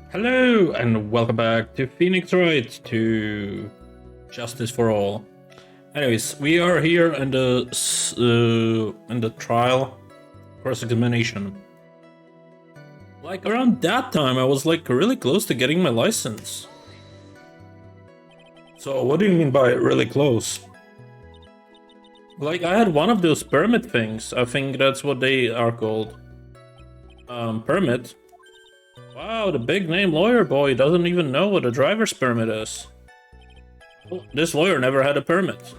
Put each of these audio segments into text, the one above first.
Hello and welcome back to Phoenix Wright to Justice for All. Anyways, we are here in the trial cross-examination. Like around that time, I was like really close to getting my license. So what do you mean by really close? Like I had one of those permit things. I think that's what they are called. Permit. Wow, the big name lawyer boy doesn't even know what a driver's permit is. Well, this lawyer never had a permit.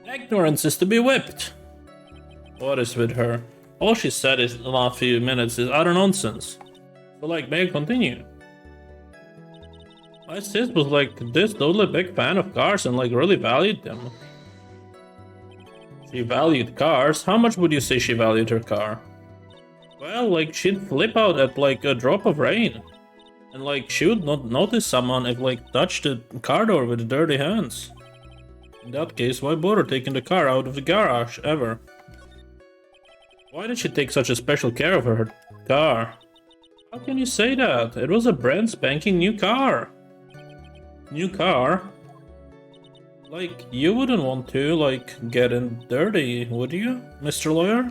Ignorance is to be whipped. What is with her? All she said is the last few minutes is utter nonsense. So like, may I continue? My sis was like this totally big fan of cars and like really valued them. She valued cars? How much would you say she valued her car? Well, like, she'd flip out at, like, a drop of rain. And, like, she would not notice someone if, like, touched the car door with dirty hands. In that case, why bother taking the car out of the garage, ever? Why did she take such a special care of her car? How can you say that? It was a brand spanking new car. New car? Like, you wouldn't want to, like, get in dirty, would you, Mr. Lawyer?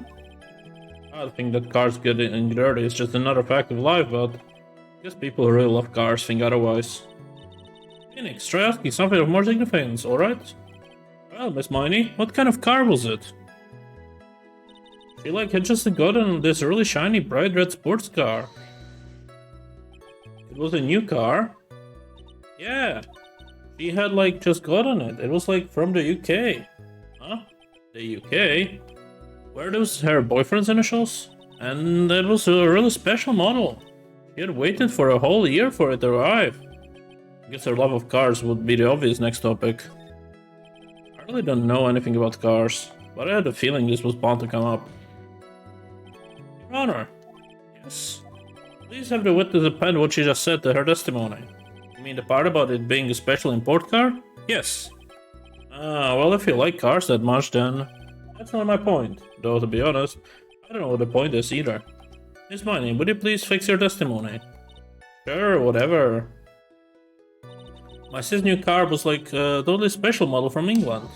I think that cars getting dirty is just another fact of life, but I guess people who really love cars think otherwise. Phoenix, try asking something of more significance, alright? Well, Miss Miney, what kind of car was it? She like had just gotten this really shiny bright red sports car. It was a new car? Yeah. She had like just gotten it. It was like from the UK. Huh? The UK? Were those her boyfriend's initials? And it was a really special model. She had waited for a whole year for it to arrive. I guess her love of cars would be the obvious next topic. I really don't know anything about cars, but I had a feeling this was bound to come up. Your Honor. Yes? Please have the witness append what she just said to her testimony. You mean the part about it being a special import car? Yes. Well, if you like cars that much, then that's not my point. Though, to be honest, I don't know what the point is either. Miss Miney, would you please fix your testimony? Sure, whatever. My sis' new car was like a totally special model from England.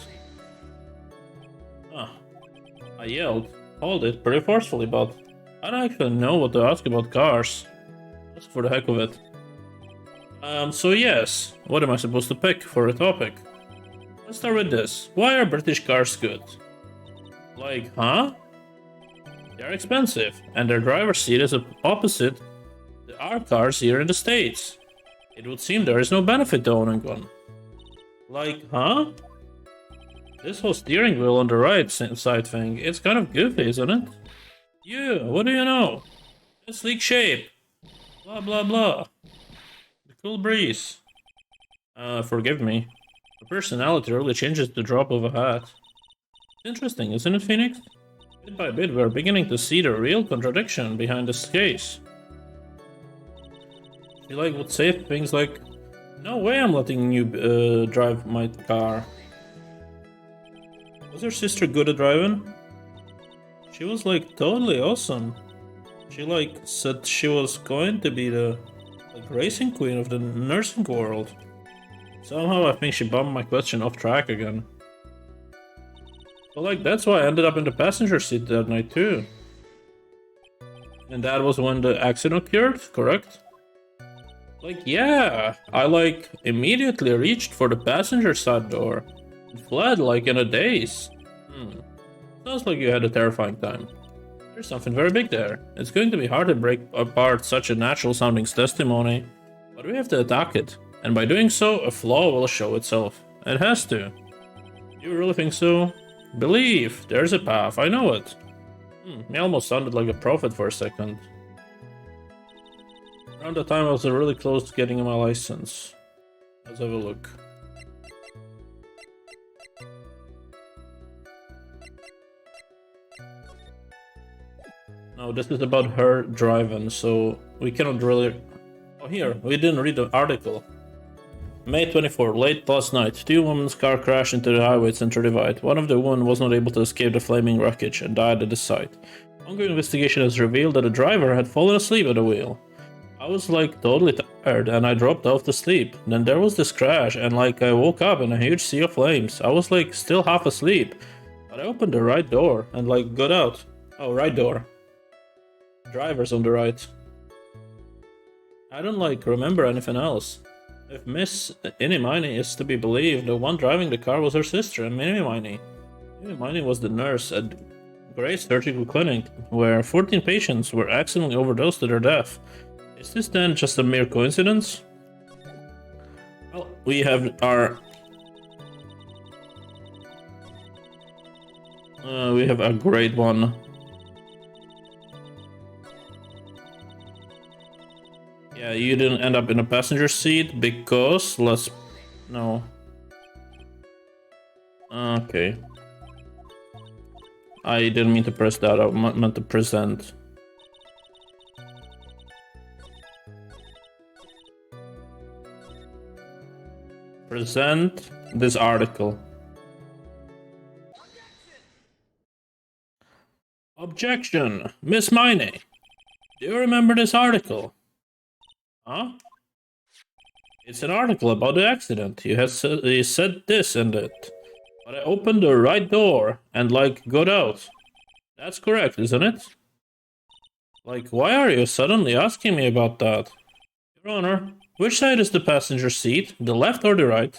I yelled, called it pretty forcefully, but I don't actually know what to ask about cars. Just for the heck of it. So yes, what am I supposed to pick for a topic? Let's start with this. Why are British cars good? Like, huh? They're expensive, and their driver's seat is opposite our cars here in the States. It would seem there is no benefit to owning one. Like, huh? This whole steering wheel on the right side thing, it's kind of goofy, isn't it? You, what do you know? A sleek shape. Blah blah blah. The cool breeze. Forgive me. The personality really changes the drop of a hat. Interesting, isn't it, Phoenix? Bit by bit, we're beginning to see the real contradiction behind this case. She like would say things like, "No way I'm letting you drive my car." Was her sister good at driving? She was like totally awesome. She like said she was going to be the like racing queen of the nursing world. Somehow I think she bumped my question off track again. But like, that's why I ended up in the passenger seat that night too. And that was when the accident occurred, correct? Like, yeah, I like immediately reached for the passenger side door and fled like in a daze. Sounds like you had a terrifying time. There's something very big there. It's going to be hard to break apart such a natural sounding testimony, but we have to attack it. And by doing so, a flaw will show itself. It has to. You really think so? Believe, there's a path, I know it. He almost sounded like a prophet for a second. Around that time I was really close to getting my license. Let's have a look. No, this is about her driving, so we cannot really... Oh, here, we didn't read the article. May 24, late last night, two women's car crashed into the highway center divide. One of the women was not able to escape the flaming wreckage and died at the site. Ongoing investigation has revealed that the driver had fallen asleep at the wheel. I was like totally tired and I dropped off to sleep. Then there was this crash and like I woke up in a huge sea of flames. I was like still half asleep. But I opened the right door and like got out. Oh, right door. Driver's on the right. I don't like remember anything else. If Miss 𝐒𝐸𝐚𝐥𝐬 is to be believed, the one driving the car was her sister, 𝐒𝐸𝐸𝐚𝐸𝐚𝐸. 𝐒𝐸𝐸𝐸𝐚𝐸 was the nurse at Gray's surgical clinic, where 14 patients were accidentally overdosed to their death. Is this then just a mere coincidence? Well, we have our... we have a great one. Yeah, you didn't end up in a passenger seat because... No. Okay. I didn't mean to press that, I meant to present. Present this article. Objection! Miss 𝐒𝐸𝐚𝐸, do you remember this article? Huh? It's an article about the accident. You said this and that. But I opened the right door and like got out. That's correct, isn't it? Like, why are you suddenly asking me about that? Your Honor, which side is the passenger seat? The left or the right?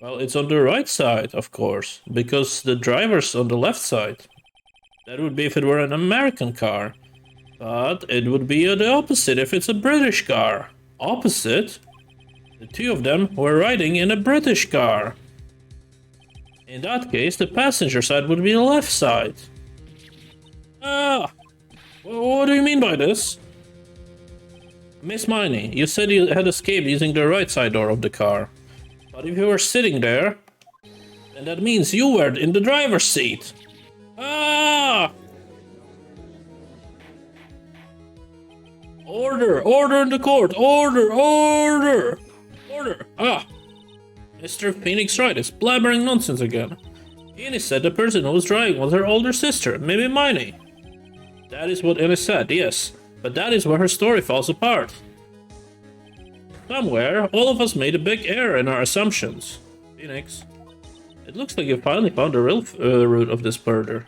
Well, it's on the right side, of course, because the driver's on the left side. That would be if it were an American car. But it would be the opposite if it's a British car. Opposite? The two of them were riding in a British car. In that case, the passenger side would be the left side. Ah! What do you mean by this? Miss 𝐒𝐸𝐚𝐸, you said you had escaped using the right side door of the car. But if you were sitting there, then that means you were in the driver's seat. Ah! Order! Order in the court! Order! Order! Order! Ah! Mr. Phoenix Wright is blabbering nonsense again. Ine said the person who was driving was her older sister, maybe 𝐒𝐸𝐚𝐸. That is what Ine said, yes. But that is where her story falls apart. Somewhere, all of us made a big error in our assumptions. Phoenix, it looks like you finally found the real root of this murder.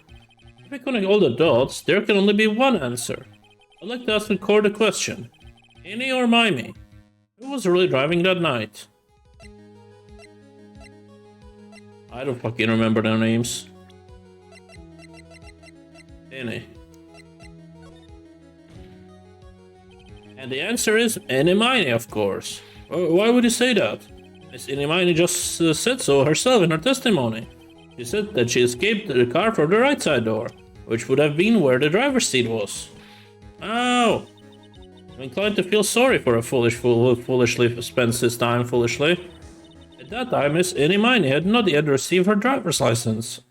If we connect all the dots, there can only be one answer. I'd like to ask the court a question. Ine or 𝐒𝐸𝐚𝐸? Who was really driving that night? I don't fucking remember their names. Ine. And the answer is 𝐒𝐸𝐸𝐚𝐸, of course. Why would you say that? Miss 𝐒𝐸𝐸𝐚𝐸 just said so herself in her testimony. She said that she escaped the car from the right side door, which would have been where the driver's seat was. Oh! I'm inclined to feel sorry for a foolish fool who foolishly spends his time foolishly. At that time, Miss 𝐒𝐸𝐸𝐚𝐸 had not yet received her driver's license.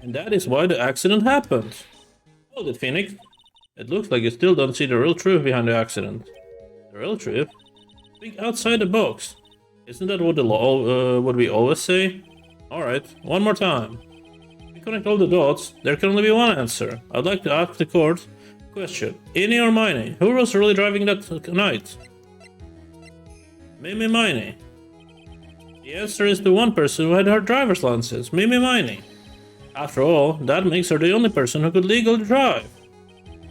And that is why the accident happened. Hold it, Phoenix. It looks like you still don't see the real truth behind the accident. The real truth? Think outside the box. Isn't that what the law, what we always say? Alright, one more time. If we connect all the dots, there can only be one answer. I'd like to ask the court question. 𝐒𝐸𝐸𝐚𝐸 or 𝐒𝐸𝐚𝐸? Who was really driving that night? 𝐒𝐸𝐸𝐚𝐸. The answer is the one person who had her driver's license, 𝐒𝐸𝐸𝐚𝐸. After all, that makes her the only person who could legally drive.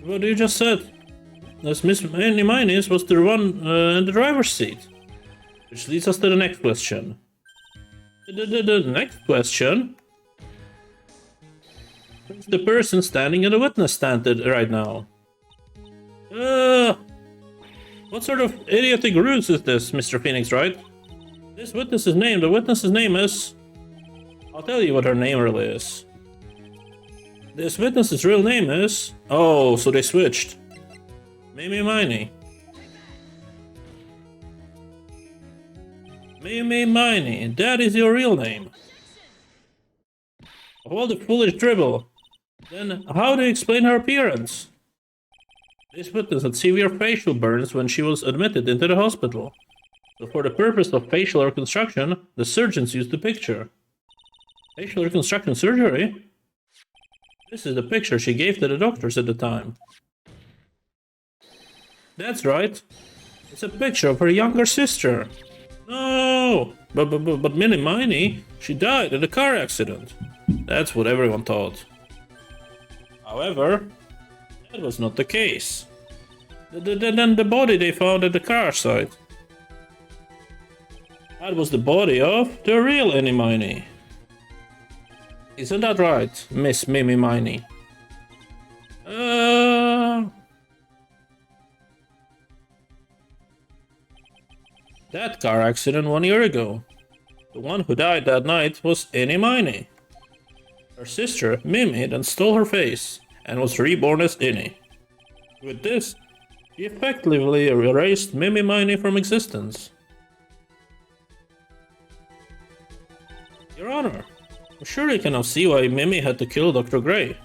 What you just said? As Miss 𝐒𝐸𝐸𝐚𝐸 was the one in the driver's seat. Which leads us to the next question. The next question? Who's the person standing in the witness stand right now? What sort of idiotic ruse is this, Mr. Phoenix Wright? This witness's name, the witness's name is... I'll tell you what her name really is. This witness's real name is... Oh, so they switched. 𝐒𝐸𝐚𝐸. 𝐒𝐸𝐚𝐸, that is your real name. Of all the foolish dribble, then how do you explain her appearance? This witness had severe facial burns when she was admitted into the hospital. So for the purpose of facial reconstruction, the surgeons used the picture. Facial reconstruction surgery? This is the picture she gave to the doctors at the time. That's right. It's a picture of her younger sister. No! But Minnie Miney, she died in a car accident. That's what everyone thought. However, that was not the case. Then the body they found at the car site. That was the body of the real Minnie Miney. Isn't that right, Miss Mimi Miney? That car accident 1 year ago. The one who died that night was Minnie Miney. Her sister, Mimi, then stole her face and was reborn as Innie. With this, she effectively erased Mimi Miney from existence. Your Honor, I'm sure you can now see why Mimi had to kill Dr. Gray.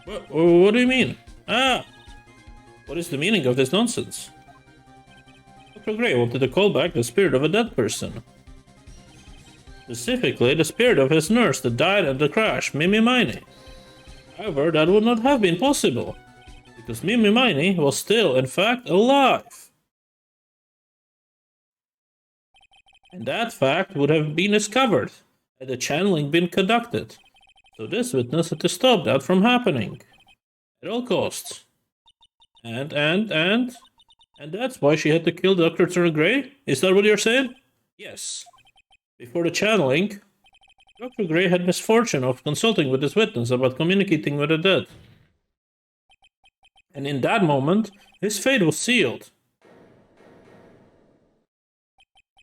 What do you mean? What is the meaning of this nonsense? Dr. Gray wanted to call back the spirit of a dead person. Specifically, the spirit of his nurse that died at the crash, Mimi Miney. However, that would not have been possible, because Mimi Miney was still, in fact, alive. And that fact would have been discovered had the channeling been conducted, so this witness had to stop that from happening. At all costs. And that's why she had to kill Dr. Turner Gray? Is that what you're saying? Yes. Before the channeling, Dr. Gray had misfortune of consulting with this witness about communicating with the dead. And in that moment, his fate was sealed.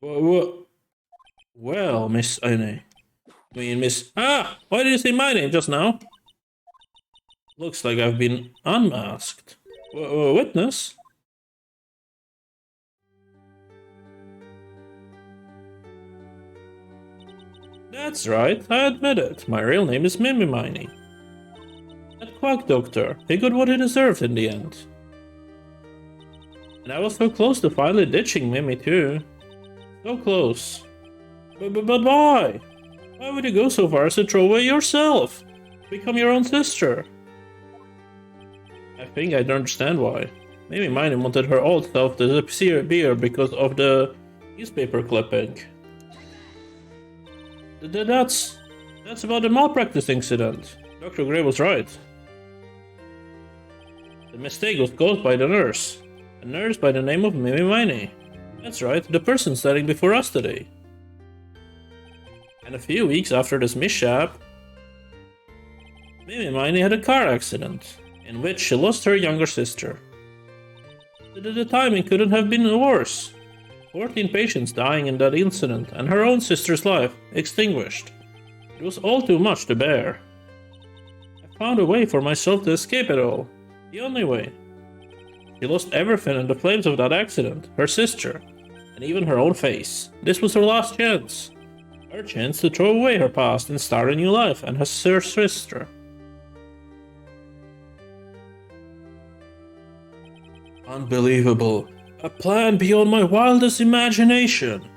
Well, Miss Innie. Why did you say my name just now? Looks like I've been unmasked. Witness? That's right, I admit it. My real name is Mimi Miney. That quack doctor, he got what he deserved in the end. And I was so close to finally ditching Mimi too. So close. But why? Why would you go so far as to throw away yourself? Become your own sister? I think I don't understand why. Maybe Miney wanted her old self to disappear because of the newspaper clipping. That's about the malpractice incident. Dr. Gray was right. The mistake was caused by the nurse. A nurse by the name of Mimi Miney. That's right, the person standing before us today. And a few weeks after this mishap, Mimi Miney had a car accident, in which she lost her younger sister. The timing couldn't have been worse. 14 patients dying in that incident, and her own sister's life extinguished. It was all too much to bear. I found a way for myself to escape it all. The only way. She lost everything in the flames of that accident, her sister, and even her own face. This was her last chance. Her chance to throw away her past and start a new life and her sister. Unbelievable. A plan beyond my wildest imagination.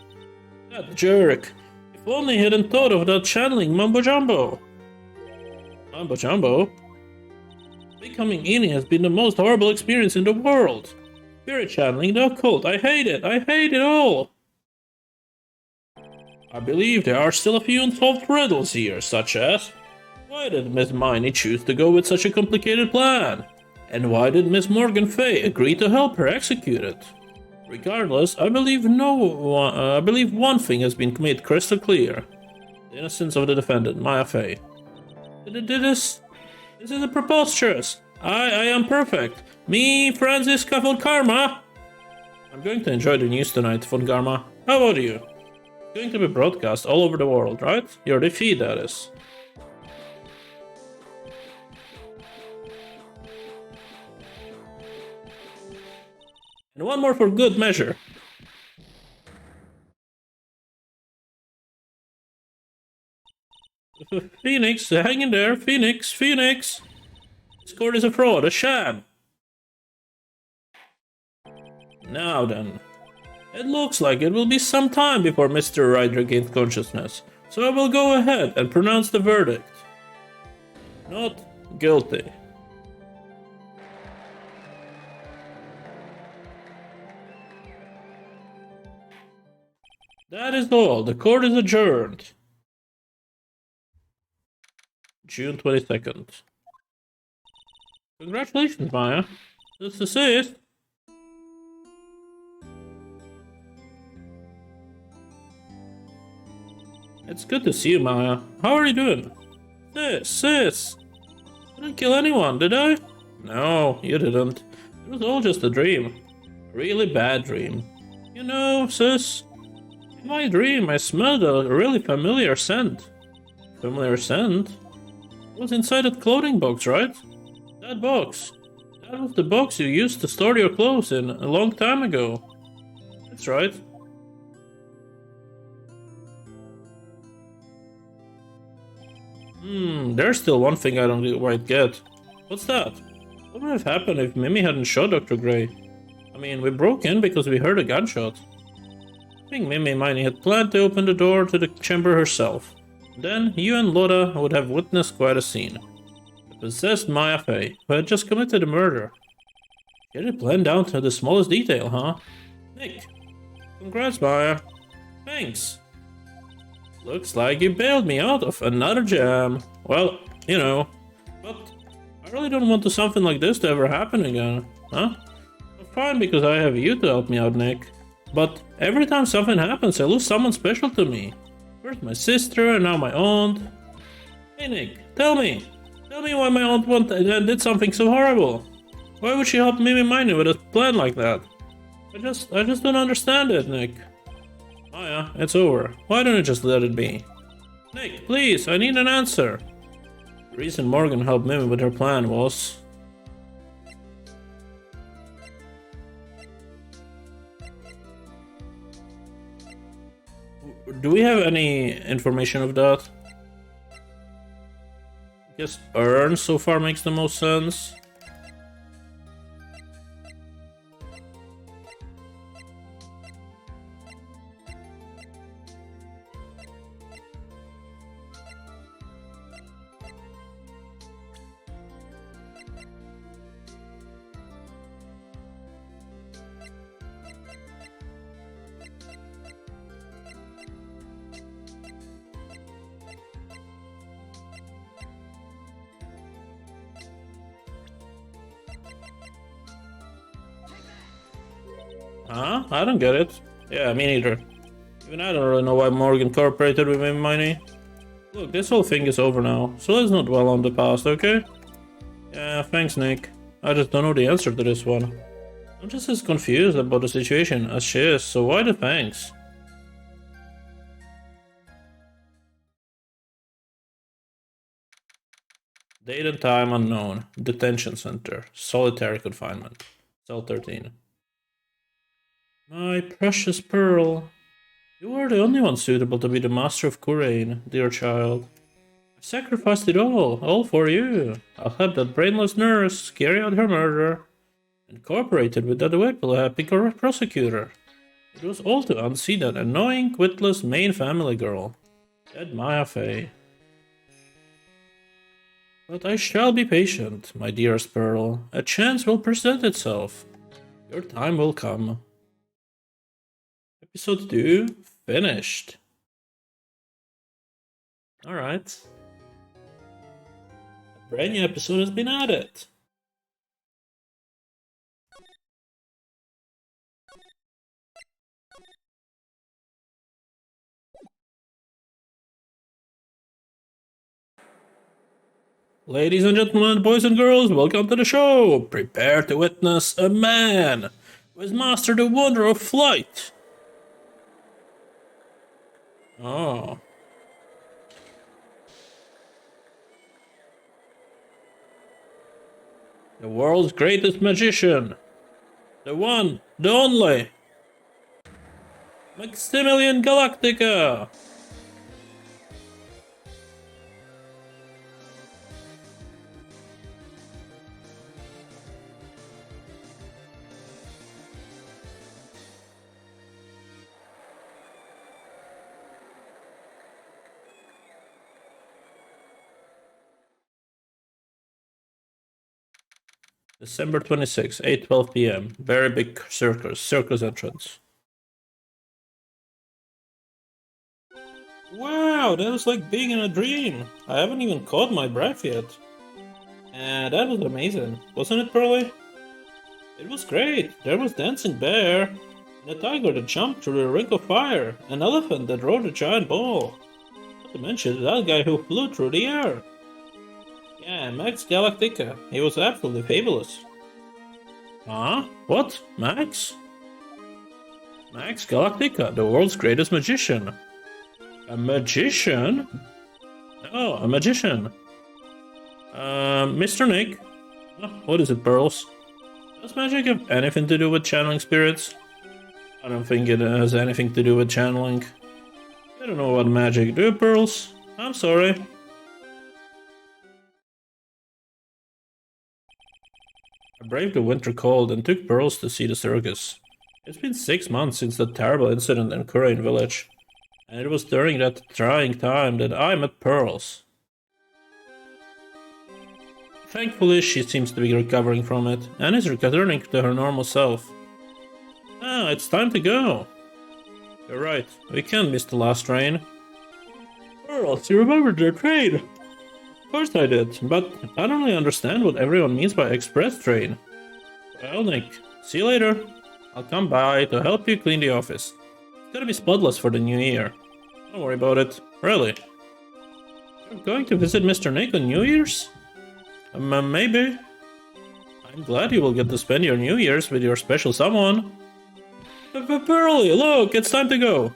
That jerk. If only he hadn't thought of that channeling mumbo-jumbo. Mumbo-jumbo? Becoming Innie has been the most horrible experience in the world. Spirit channeling, the occult, I hate it. I hate it all. I believe there are still a few unsolved riddles here, such as... Why did Miss Miney choose to go with such a complicated plan? And why did Miss Morgan Fay agree to help her execute it? Regardless, I believe one thing has been made crystal clear. The innocence of the defendant, Maya Fay. This is preposterous. I am perfect. Me, Franziska von Karma. I'm going to enjoy the news tonight, von Karma. How about you? It's going to be broadcast all over the world, right? Your defeat, that is. And one more for good measure. Phoenix, hang in there. Phoenix. This court is a fraud, a sham. Now then. It looks like it will be some time before Mr. Wright regains consciousness, so I will go ahead and pronounce the verdict. Not guilty. That is all. The court is adjourned. June 22nd. Congratulations, Maya. This is it. It's good to see you, Maya. How are you doing? Sis. I didn't kill anyone, did I? No, you didn't. It was all just a dream. A really bad dream. You know, sis, in my dream I smelled a really familiar scent. Familiar scent? It was inside that clothing box, right? That box. That was the box you used to store your clothes in a long time ago. That's right. There's still one thing I don't quite get. What's that? What would have happened if Mimi hadn't shot Dr. Gray? I mean, we broke in because we heard a gunshot. I think Mimi Miney had planned to open the door to the chamber herself. Then you and Loda would have witnessed quite a scene. The possessed Maya Fey, who had just committed a murder. Get it planned down to the smallest detail, huh? Nick, congrats, Maya. Thanks. Looks like you bailed me out of another jam. Well, you know, but I really don't want something like this to ever happen again, huh? I'm fine because I have you to help me out, Nick. But every time something happens, I lose someone special to me. First my sister, and now my aunt. Hey Nick, tell me why my aunt did something so horrible. Why would she help Mimi Miney with a plan like that? I just don't understand it, Nick. Oh yeah, it's over. Why don't you just let it be? Nick, please, I need an answer. The reason Morgan helped Mimi with her plan was... Do we have any information of that? I guess Earn so far makes the most sense. Huh? I don't get it. Yeah, me neither. Even I don't really know why Morgan cooperated with Mimi Miney. Look, this whole thing is over now, so let's not dwell on the past, okay? Yeah, thanks, Nick. I just don't know the answer to this one. I'm just as confused about the situation as she is, so why the thanks? Date and time unknown. Detention center. Solitary confinement. Cell 13. My precious Pearl. You are the only one suitable to be the master of Kurain, dear child. I sacrificed it all for you. I'll help that brainless nurse carry out her murder. And cooperated with that whip-happy prosecutor. It was all to unsee that annoying, witless main family girl. Dead Maya Fey. But I shall be patient, my dearest Pearl. A chance will present itself. Your time will come. Episode 2 finished. Alright. A brand new episode has been added. Ladies and gentlemen, boys and girls, welcome to the show. Prepare to witness a man who has mastered the wonder of flight. Oh. The world's greatest magician. The one, the only. Maximilian Galactica. December 26, 8:12 p.m. Very big circus entrance. Wow, that was like being in a dream. I haven't even caught my breath yet. And that was amazing, wasn't it, Pearly? It was great. There was dancing bear, and a tiger that jumped through the ring of fire, an elephant that rode a giant bull. Not to mention that guy who flew through the air. Yeah, Max Galactica. He was absolutely fabulous. Huh? What? Max? Max Galactica, the world's greatest magician. A magician? Oh, a magician. Mr. Nick? What is it, Pearls? Does magic have anything to do with channeling spirits? I don't think it has anything to do with channeling. I don't know about magic, do you, Pearls? I'm sorry. I braved the winter cold and took Pearls to see the circus. It's been 6 months since that terrible incident in Korean village, and it was during that trying time that I met Pearls. Thankfully, she seems to be recovering from it, and is returning to her normal self. Ah, it's time to go. You're right, we can't miss the last train. Pearls, you remembered their train? Of course I did, but I don't really understand what everyone means by express train. Well, Nick, see you later. I'll come by to help you clean the office. It's gotta be spotless for the new year. Don't worry about it. Really. You're going to visit Mr. Nick on New Year's? Maybe. I'm glad you will get to spend your New Year's with your special someone. Pearly, look, it's time to go.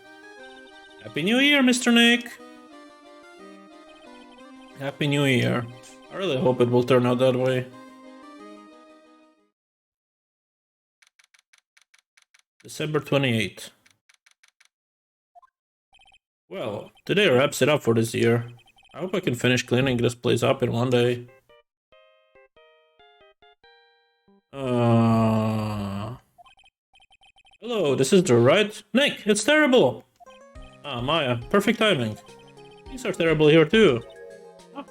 Happy New Year, Mr. Nick. Happy New Year. I really hope it will turn out that way. December 28th. Well, today wraps it up for this year. I hope I can finish cleaning this place up in one day. Hello, this is Drew, right? Nick, it's terrible! Ah, Maya, perfect timing. Things are terrible here too. Ah,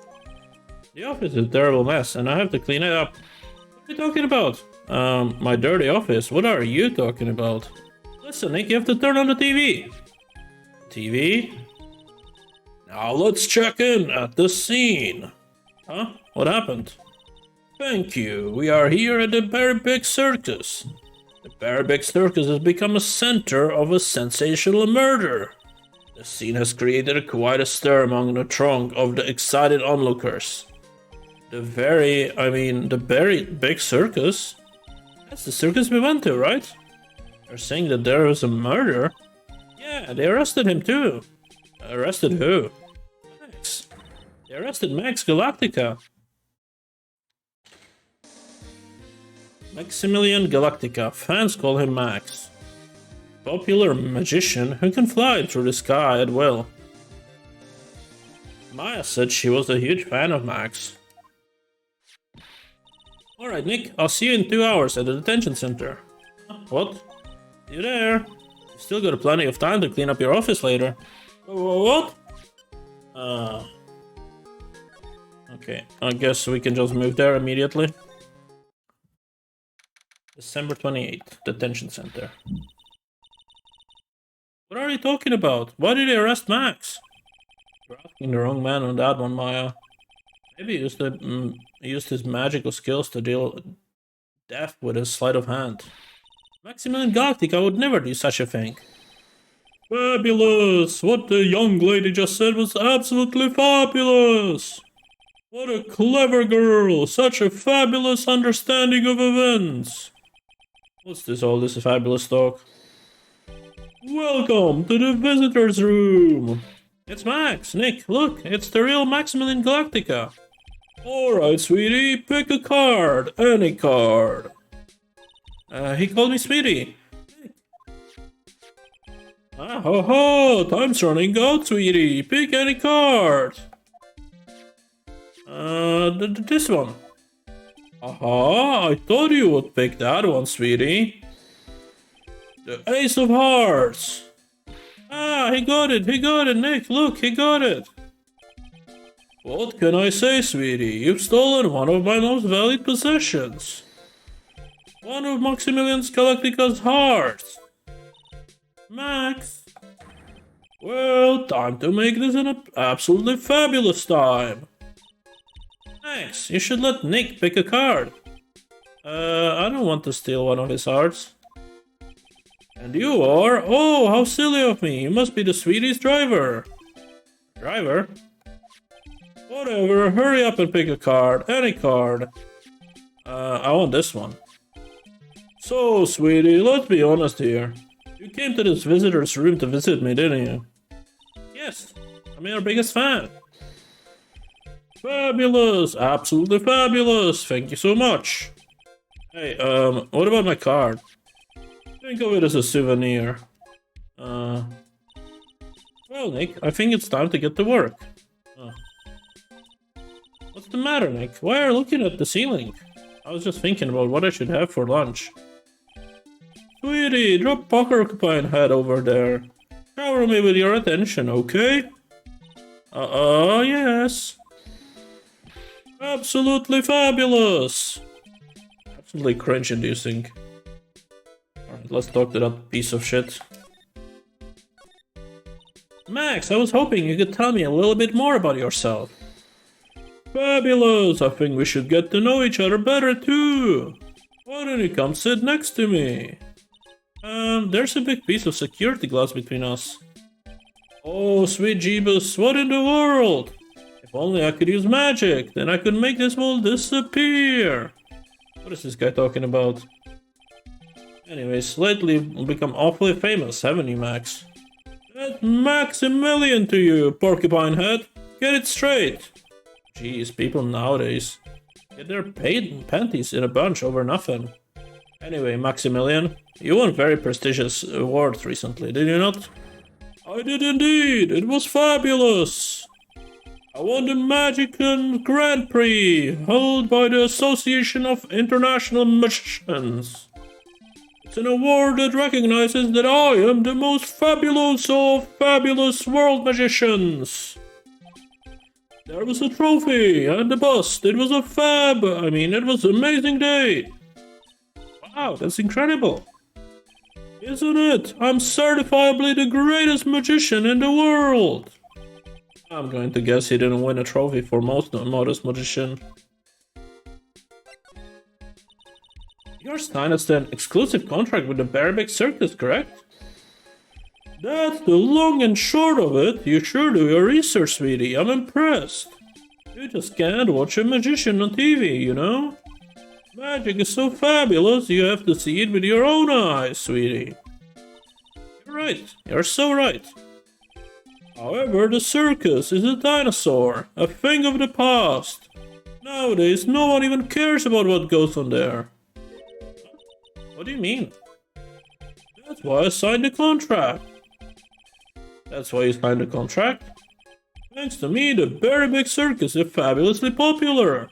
the office is a terrible mess and I have to clean it up. What are you talking about? My dirty office? What are you talking about? Listen, Nick, you have to turn on the TV. TV? Now let's check in at the scene. Huh? What happened? Thank you. We are here at the very big circus. The very big circus has become a center of a sensational murder. The scene has created quite a stir among the throng of the excited onlookers. The very big circus? That's the circus we went to, right? They're saying that there was a murder? Yeah, they arrested him too. Arrested who? Max. They arrested Max Galactica. Maximilian Galactica, fans call him Max. Popular magician who can fly through the sky at will. Maya said she was a huge fan of Max. Alright, Nick, I'll see you in 2 hours at the detention center. What? You there? You still got plenty of time to clean up your office later. What? Okay, I guess we can just move there immediately. December 28th, detention center. What are you talking about? Why did they arrest Max? You're asking the wrong man on that one, Maya. Maybe he used his magical skills to deal death with a sleight of hand. Maximilian Galactica would never do such a thing. Fabulous! What the young lady just said was absolutely fabulous! What a clever girl! Such a fabulous understanding of events! What's all this fabulous talk? Welcome to the visitors room! It's Max! Nick, look, it's the real Maximilian Galactica! Alright, sweetie, pick a card, any card. He called me sweetie. Ah ho ho, time's running out, sweetie, pick any card. This one. Aha, I thought you would pick that one, sweetie. The Ace of Hearts. Ah, he got it, Nick, look, he got it. What can I say, sweetie? You've stolen one of my most valued possessions. One of Maximilian Galactica's hearts. Max. Well, time to make this an absolutely fabulous time. Max, you should let Nick pick a card. I don't want to steal one of his hearts. And you are? Oh, how silly of me. You must be the sweetie's driver. Driver? Whatever, hurry up and pick a card. Any card. I want this one. So, sweetie, let's be honest here. You came to this visitor's room to visit me, didn't you? Yes, I'm your biggest fan. Fabulous, absolutely fabulous. Thank you so much. Hey, what about my card? Think of it as a souvenir. Well, Nick, I think it's time to get to work. What's the matter, Nick? Why are you looking at the ceiling? I was just thinking about what I should have for lunch. Sweetie, drop porcupine head over there. Shower me with your attention, okay? Yes. Absolutely fabulous. Absolutely cringe-inducing. Alright, let's talk to that piece of shit. Max, I was hoping you could tell me a little bit more about yourself. Fabulous! I think we should get to know each other better too. Why don't you come sit next to me? There's a big piece of security glass between us. Oh, sweet Jeebus, what in the world? If only I could use magic, then I could make this wall disappear. What is this guy talking about? Anyways, lately we've become awfully famous, haven't you, Max? That's Maximilian to you, porcupine head. Get it straight. Jeez, people nowadays get their panties in a bunch over nothing. Anyway, Maximilian, you won very prestigious awards recently, did you not? I did indeed. It was fabulous. I won the Magican Grand Prix, held by the Association of International Magicians. It's an award that recognizes that I am the most fabulous of fabulous world magicians. There was a trophy and a bust. It was a it was an amazing day. Wow, that's incredible. Isn't it? I'm certifiably the greatest magician in the world. I'm going to guess he didn't win a trophy for most modest magician. You're signed as an exclusive contract with the Barebek Circus, correct? That's the long and short of it. You sure do your research, sweetie. I'm impressed. You just can't watch a magician on TV, you know? Magic is so fabulous, you have to see it with your own eyes, sweetie. You're right. You're so right. However, the circus is a dinosaur, a thing of the past. Nowadays, no one even cares about what goes on there. What do you mean? That's why I signed the contract. That's why you signed the contract? Thanks to me, the Barebek Circus is fabulously popular.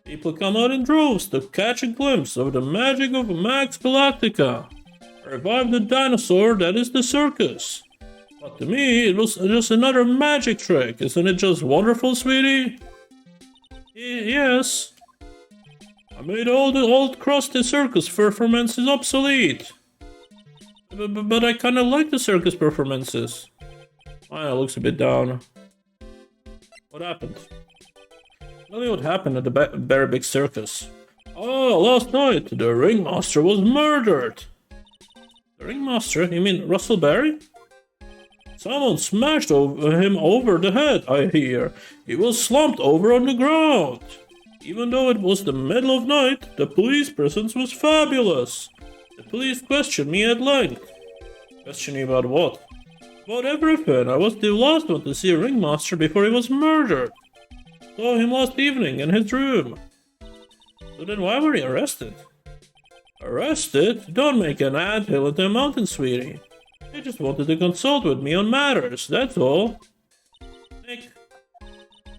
People come out in droves to catch a glimpse of the magic of Max Galactica. Revive the dinosaur that is the circus. But to me, it was just another magic trick. Isn't it just wonderful, sweetie? Yes. I made all the old crusty circus performances obsolete. But I kinda like the circus performances. Oh, it looks a bit down. What happened? Tell me what happened at the Barebek Circus. Oh, last night, the ringmaster was murdered. The ringmaster? You mean Russell Barry? Someone smashed him over the head, I hear. He was slumped over on the ground. Even though it was the middle of night, the police presence was fabulous. The police questioned me at length. Question you about what? About everything. I was the last one to see a ringmaster before he was murdered. Saw him last evening in his room. So then why were you arrested? Arrested? Don't make an anthill into a mountain, sweetie. They just wanted to consult with me on matters, that's all. Nick,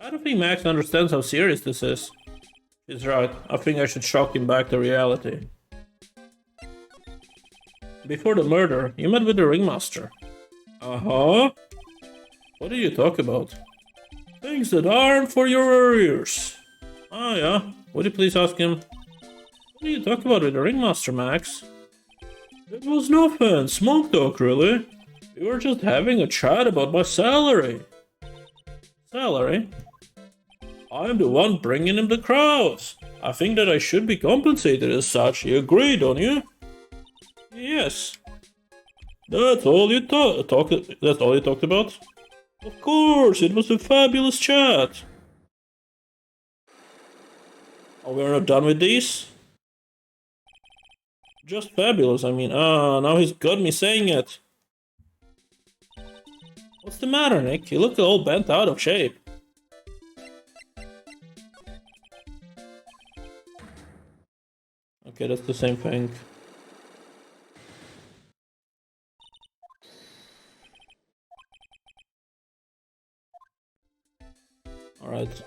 I don't think Max understands how serious this is. He's right. I think I should shock him back to reality. Before the murder, you met with the ringmaster. Uh-huh. What did you talk about? Things that aren't for your ears. Ah, yeah. Would you please ask him? What did you talk about with the ringmaster, Max? It was nothing. Smoke talk, really. We were just having a chat about my salary. Salary? I'm the one bringing him the crowds. I think that I should be compensated as such. You agree, don't you? Yes. That's all you That's all you talked about? Of course, it was a fabulous chat. Oh, we're not done with these? Just fabulous, I mean. Now he's got me saying it. What's the matter, Nick? You look all bent out of shape. Okay, that's the same thing. Alright.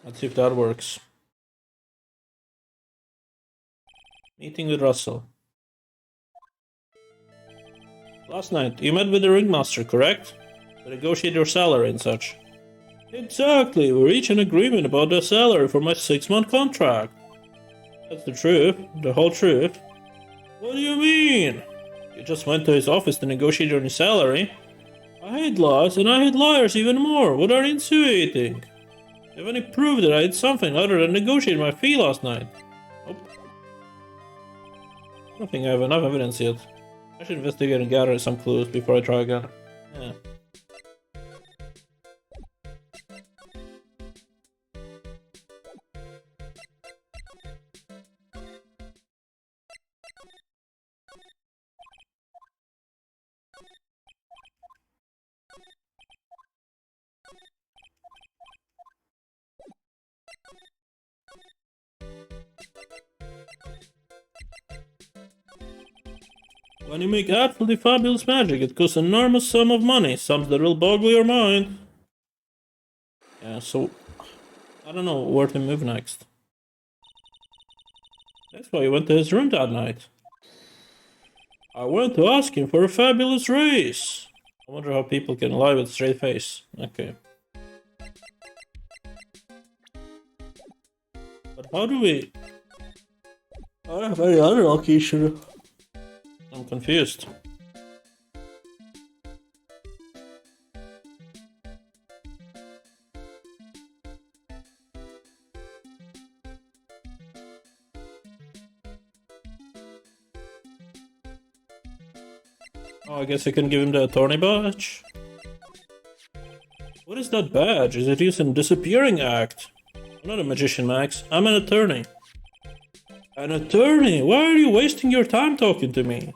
Let's see if that works. Meeting with Russell. Last night, you met with the ringmaster, correct? To negotiate your salary and such. Exactly, we reached an agreement about the salary for my 6-month contract. That's the truth, the whole truth. What do you mean? You just went to his office to negotiate your new salary? I hate lies, and I hate liars even more. What are you insinuating? Do you have any proof that I did something other than negotiate my fee last night? Nope. I don't think I have enough evidence yet. I should investigate and gather some clues before I try again. Yeah. When you make absolutely fabulous magic, it costs an enormous sum of money, sums that will boggle your mind. Yeah, so I don't know where to move next. That's why I went to his room that night. I went to ask him for a fabulous raise. I wonder how people can lie with a straight face. Okay. But how do we... I have any other lucky issue. I'm confused. Oh, I guess I can give him the attorney badge. What is that badge? Is it used in Disappearing Act? I'm not a magician, Max. I'm an attorney. An attorney? Why are you wasting your time talking to me?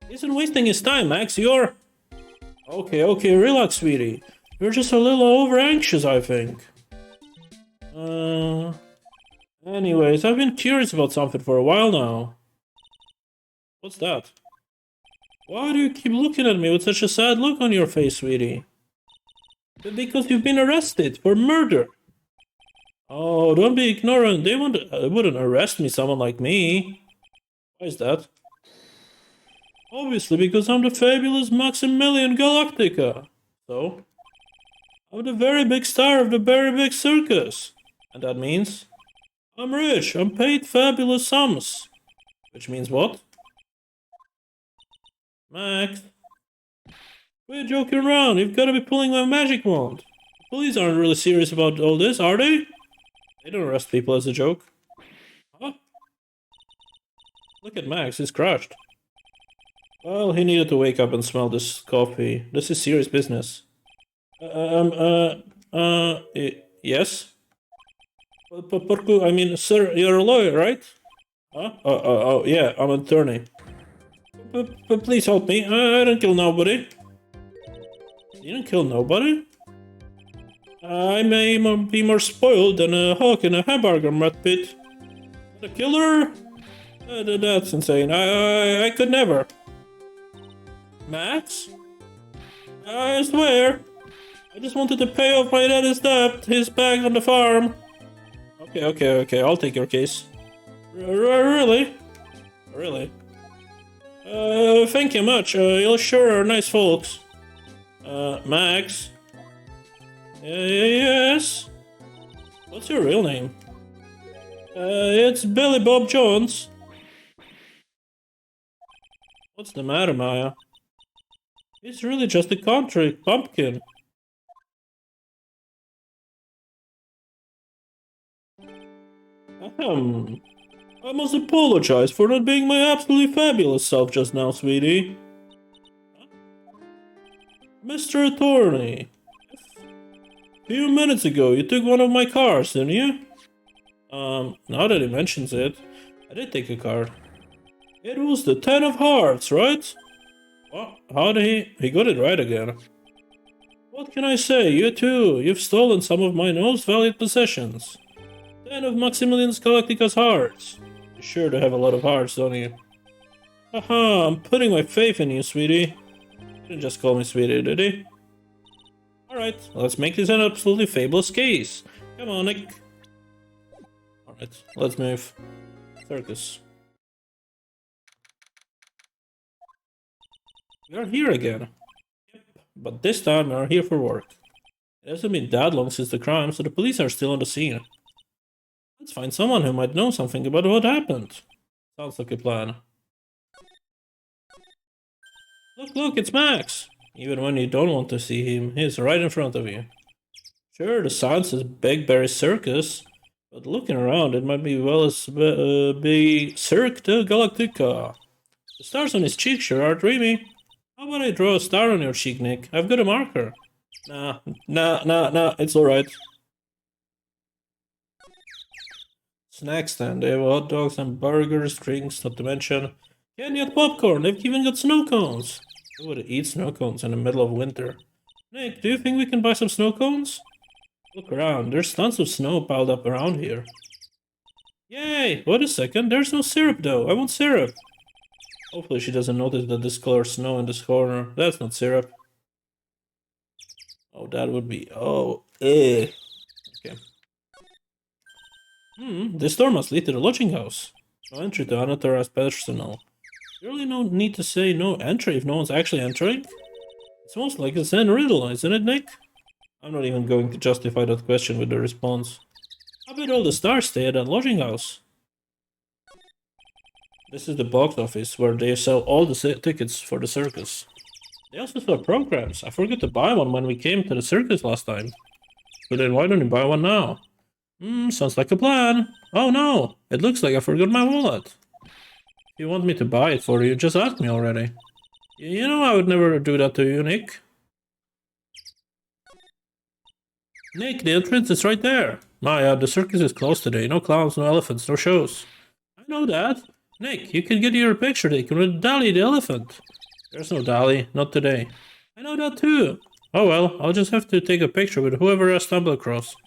He isn't wasting his time, Max. You're... Okay, relax, sweetie. You're just a little over-anxious, I think. Anyways, I've been curious about something for a while now. What's that? Why do you keep looking at me with such a sad look on your face, sweetie? Because you've been arrested for murder. Oh, don't be ignorant. They wouldn't arrest me, someone like me. Why is that? Obviously, because I'm the fabulous Maximilian Galactica. So? I'm the very big star of the very big circus. And that means? I'm rich. I'm paid fabulous sums. Which means what? Max. Quit joking around. You've got to be pulling my magic wand. The police aren't really serious about all this, are they? They don't arrest people as a joke. Huh? Look at Max, he's crushed. Well, he needed to wake up and smell this coffee. This is serious business. Yes? I mean, sir, you're a lawyer, right? Huh? Oh, yeah, I'm an attorney. But please help me. I didn't kill nobody. You didn't kill nobody? I may be more spoiled than a hawk in a hamburger mud pit. The killer? That's insane. I could never. Max? I swear. I just wanted to pay off my dad's debt. He's back on the farm. Okay. I'll take your case. Really? Really? Thank you much. You sure are nice folks. Max? Yes? What's your real name? It's Billy Bob Jones. What's the matter, Maya? It's really just a country pumpkin. Ahem. I must apologize for not being my absolutely fabulous self just now, sweetie. Mr. Attorney. A few minutes ago, you took one of my cars, didn't you? Now that he mentions it, I did take a card. It was the 10 of hearts, right? Well, how did he got it right again. What can I say? You too. You've stolen some of my most valued possessions. 10 of Maximilian Galactica's hearts. You're sure to have a lot of hearts, don't you? Haha, I'm putting my faith in you, sweetie. You didn't just call me sweetie, did he? Alright, let's make this an absolutely fabulous case. Come on, Nick. Alright, let's move. Circus. We are here again. Yep, but this time we are here for work. It hasn't been that long since the crime, so the police are still on the scene. Let's find someone who might know something about what happened. Sounds like a plan. Look, it's Max! Even when you don't want to see him, he's right in front of you. Sure, the sign says Big Berry Circus, but looking around, it might be be Cirque du Galactica. The stars on his cheek sure are dreamy. How about I draw a star on your cheek, Nick? I've got a marker. Nah, it's alright. Snack stand, they have hot dogs and burgers, drinks, not to mention candy and popcorn. They've even got snow cones. Who would eat snow cones in the middle of winter? Nick, do you think we can buy some snow cones? Look around, there's tons of snow piled up around here. Yay! Wait a second, there's no syrup though. I want syrup. Hopefully she doesn't notice that this color snow in this corner. That's not syrup. Oh, that would be... oh, eh. Okay. This door must lead to the lodging house. No entry to unauthorized personnel. Surely no need to say no entry if no one's actually entering? It's almost like a Zen riddle, isn't it, Nick? I'm not even going to justify that question with the response. How about all the stars stay at that lodging house? This is the box office where they sell all the tickets for the circus. They also sell programs. I forgot to buy one when we came to the circus last time. But then why don't you buy one now? Sounds like a plan. Oh no, it looks like I forgot my wallet. If you want me to buy it for you, just ask me already. You know I would never do that to you, Nick. Nick, the entrance is right there. Maya, the circus is closed today. No clowns, no elephants, no shows. I know that. Nick, you can get your picture taken with Dali the elephant. There's no Dali, not today. I know that too. Oh well, I'll just have to take a picture with whoever I stumble across.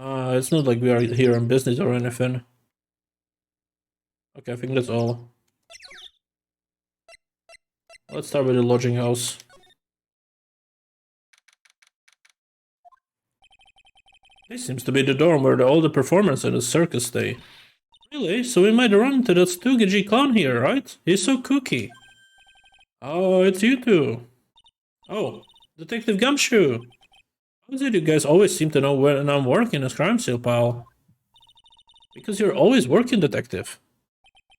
It's not like we are here on business or anything. Okay, I think that's all. Let's start with the lodging house. This seems to be the dorm where all the performers in the circus stay. Really? So we might run into that 𝐒𝐩𝐞𝐜𝐬 here, right? He's so kooky. Oh, it's you two. Oh, Detective Gumshoe. How is it you guys always seem to know when I'm working as crime scene, pal? Because you're always working, detective.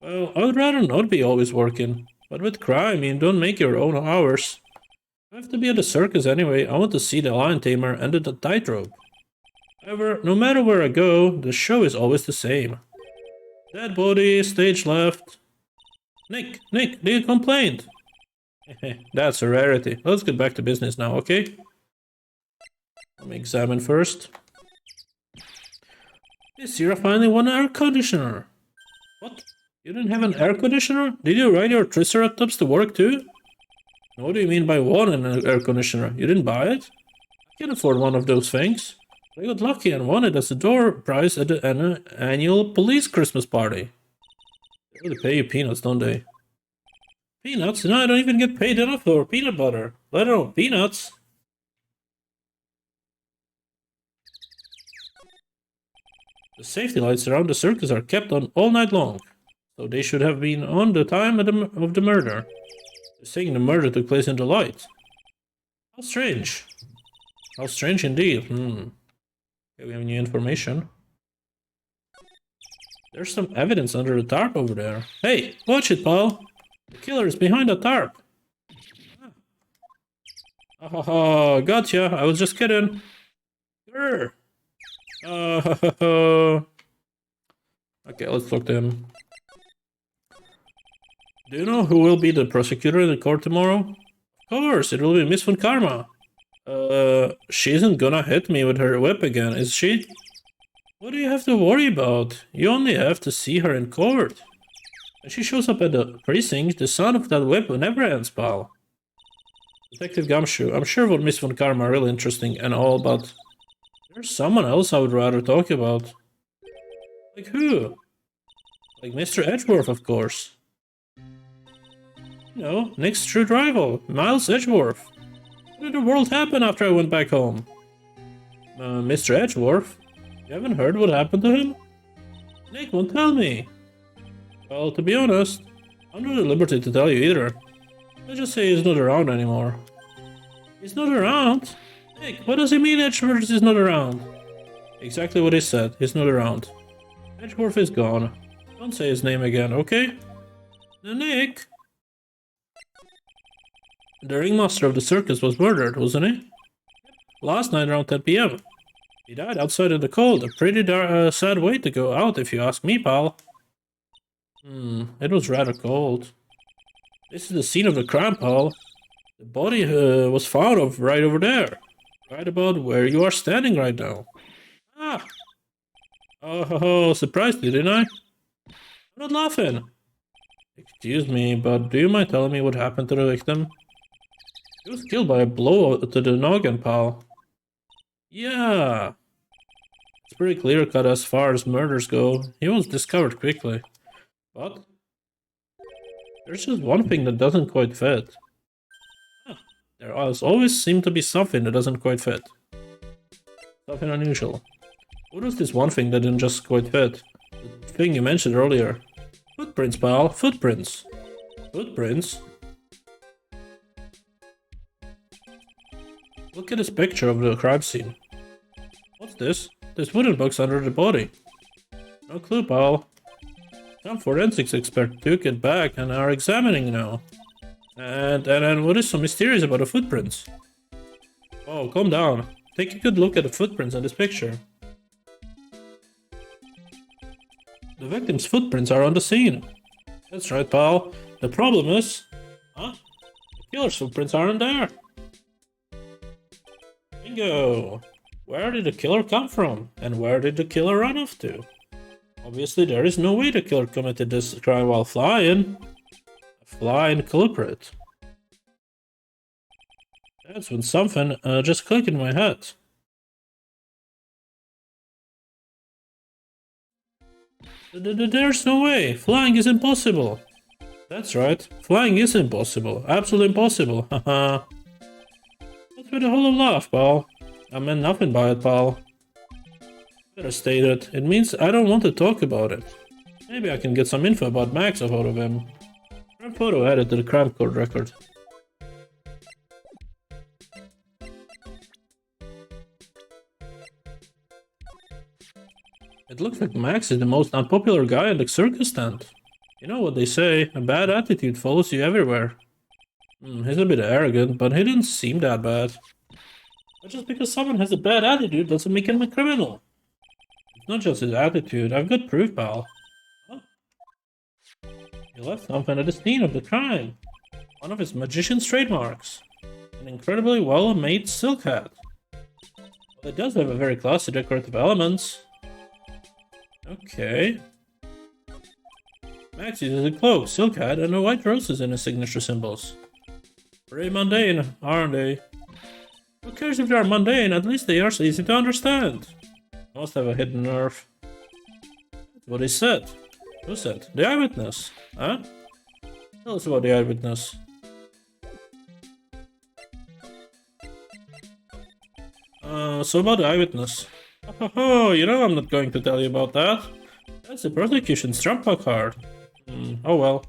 Well, I would rather not be always working. But with crime, you don't make your own hours. I have to be at the circus anyway. I want to see the lion tamer and the tightrope. However, no matter where I go, the show is always the same. Dead body, stage left. Nick, they complained. That's a rarity. Let's get back to business now, okay? Let me examine first. This year I finally won an air conditioner. What? You didn't have an air conditioner? Did you ride your Triceratops to work too? What do you mean by won an air conditioner? You didn't buy it? I can afford one of those things. I got lucky and won it as a door prize at the annual police Christmas party. They really pay you peanuts, don't they? Peanuts? No, I don't even get paid enough for peanut butter. Let alone peanuts. The safety lights around the circus are kept on all night long. So they should have been on the time of the murder. They're saying the murder took place in the light. How strange. How strange indeed. Okay, we have new information. There's some evidence under the tarp over there. Hey, watch it, pal. The killer is behind the tarp. Oh, gotcha. I was just kidding. Grr. Okay, let's talk to him. Do you know who will be the prosecutor in the court tomorrow? Of course, it will be Miss von Karma. She isn't gonna hit me with her whip again, is she? What do you have to worry about? You only have to see her in court. When she shows up at the precinct, the sound of that whip never ends, pal. Detective 𝐒𝐤𝐬, I'm sure what Miss von Karma are really interesting and all, but there's someone else I would rather talk about. Like who? Like Mr. Edgeworth, of course. You know, Nick's true rival, Miles Edgeworth. What did the world happen after I went back home? Mr. Edgeworth? You haven't heard what happened to him? Nick won't tell me. Well, to be honest, I'm not at liberty to tell you either. Let's just say he's not around anymore. He's not around? Nick, what does he mean Edgeworth is not around? Exactly what he said, he's not around. Edgeworth is gone. Don't say his name again, okay? Now, Nick... The ringmaster of the circus was murdered, wasn't he? Last night around 10 PM. He died outside in the cold. A pretty sad way to go out, if you ask me, pal. It was rather cold. This is the scene of the crime, pal. The body was found right over there. Right about where you are standing right now. Ah! Oh, surprised you, didn't I? I'm not laughing. Excuse me, but do you mind telling me what happened to the victim? He was killed by a blow to the noggin, pal. Yeah. It's pretty clear-cut as far as murders go. He was discovered quickly. But there's just one thing that doesn't quite fit. There always seems to be something that doesn't quite fit. Something unusual. What was this one thing that didn't just quite fit? The thing you mentioned earlier. Footprints, pal. Footprints. Footprints? Look at this picture of the crime scene. What's this? There's wooden box under the body. No clue, pal. Some forensics expert took it back and are examining now. And what is so mysterious about the footprints? Oh, calm down. Take a good look at the footprints in this picture. The victim's footprints are on the scene. That's right, pal. The problem is... Huh? The killer's footprints aren't there. Bingo! Where did the killer come from? And where did the killer run off to? Obviously, there is no way the killer committed this crime while flying. A flying culprit. That's when something just clicked in my head. There's no way. Flying is impossible. That's right. Flying is impossible. Absolutely impossible. Haha. That's with a whole laugh, pal. I meant nothing by it, pal. Better state it. It means I don't want to talk about it. Maybe I can get some info about Max out of him. Crime photo added to the crime court record. It looks like Max is the most unpopular guy in the circus tent. You know what they say, a bad attitude follows you everywhere. He's a bit arrogant, but he didn't seem that bad. But just because someone has a bad attitude doesn't make him a criminal. It's not just his attitude, I've got proof, pal. Huh? He left something at the scene of the crime. One of his magician's trademarks. An incredibly well-made silk hat. Well, it does have a very classy decorative elements. Okay. Max uses a cloak, silk hat, and a white roses in his signature symbols. Very mundane, aren't they? Who cares if they are mundane? At least they are so easy to understand. Must have a hidden nerve. That's what he said. Who said? The eyewitness. Huh? Tell us about the eyewitness. So about the eyewitness. Oh, you know I'm not going to tell you about that. That's the prosecution's trump card. Oh well.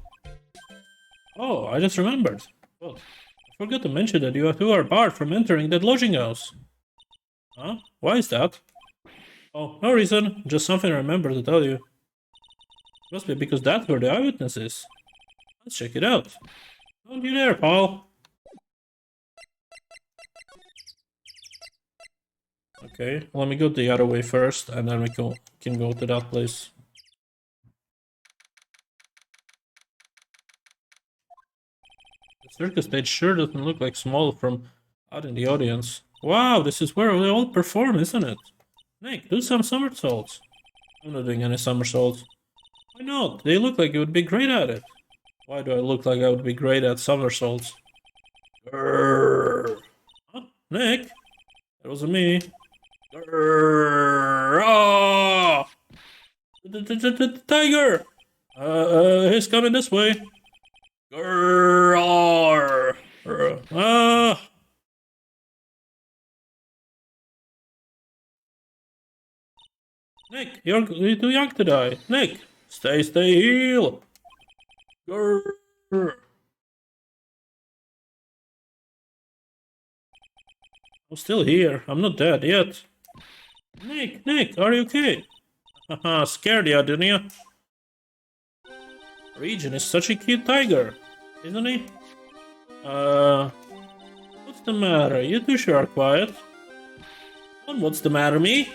Oh, I just remembered. Well, I forgot to mention that you two are barred from entering that lodging house. Huh? Why is that? Oh, no reason. Just something I remember to tell you. Must be because that's where the eyewitness is. Let's check it out. Don't you dare, Paul. Okay, let me go the other way first, and then we can go to that place. The circus stage sure doesn't look like small from out in the audience. Wow, this is where they all perform, isn't it? Nick, do some somersaults. I'm not doing any somersaults. Why not? They look like you would be great at it. Why do I look like I would be great at somersaults? Grrr. Huh? Nick? That wasn't me. Grrr. Oh! The tiger! He's coming this way. Grrr. Ah! Nick, you're too young to die. Nick, stay, heal. Grrr. I'm still here. I'm not dead yet. Nick, are you okay? Haha, scared ya, didn't ya? Region is such a cute tiger, isn't he? What's the matter? You two sure are quiet. And what's the matter, me?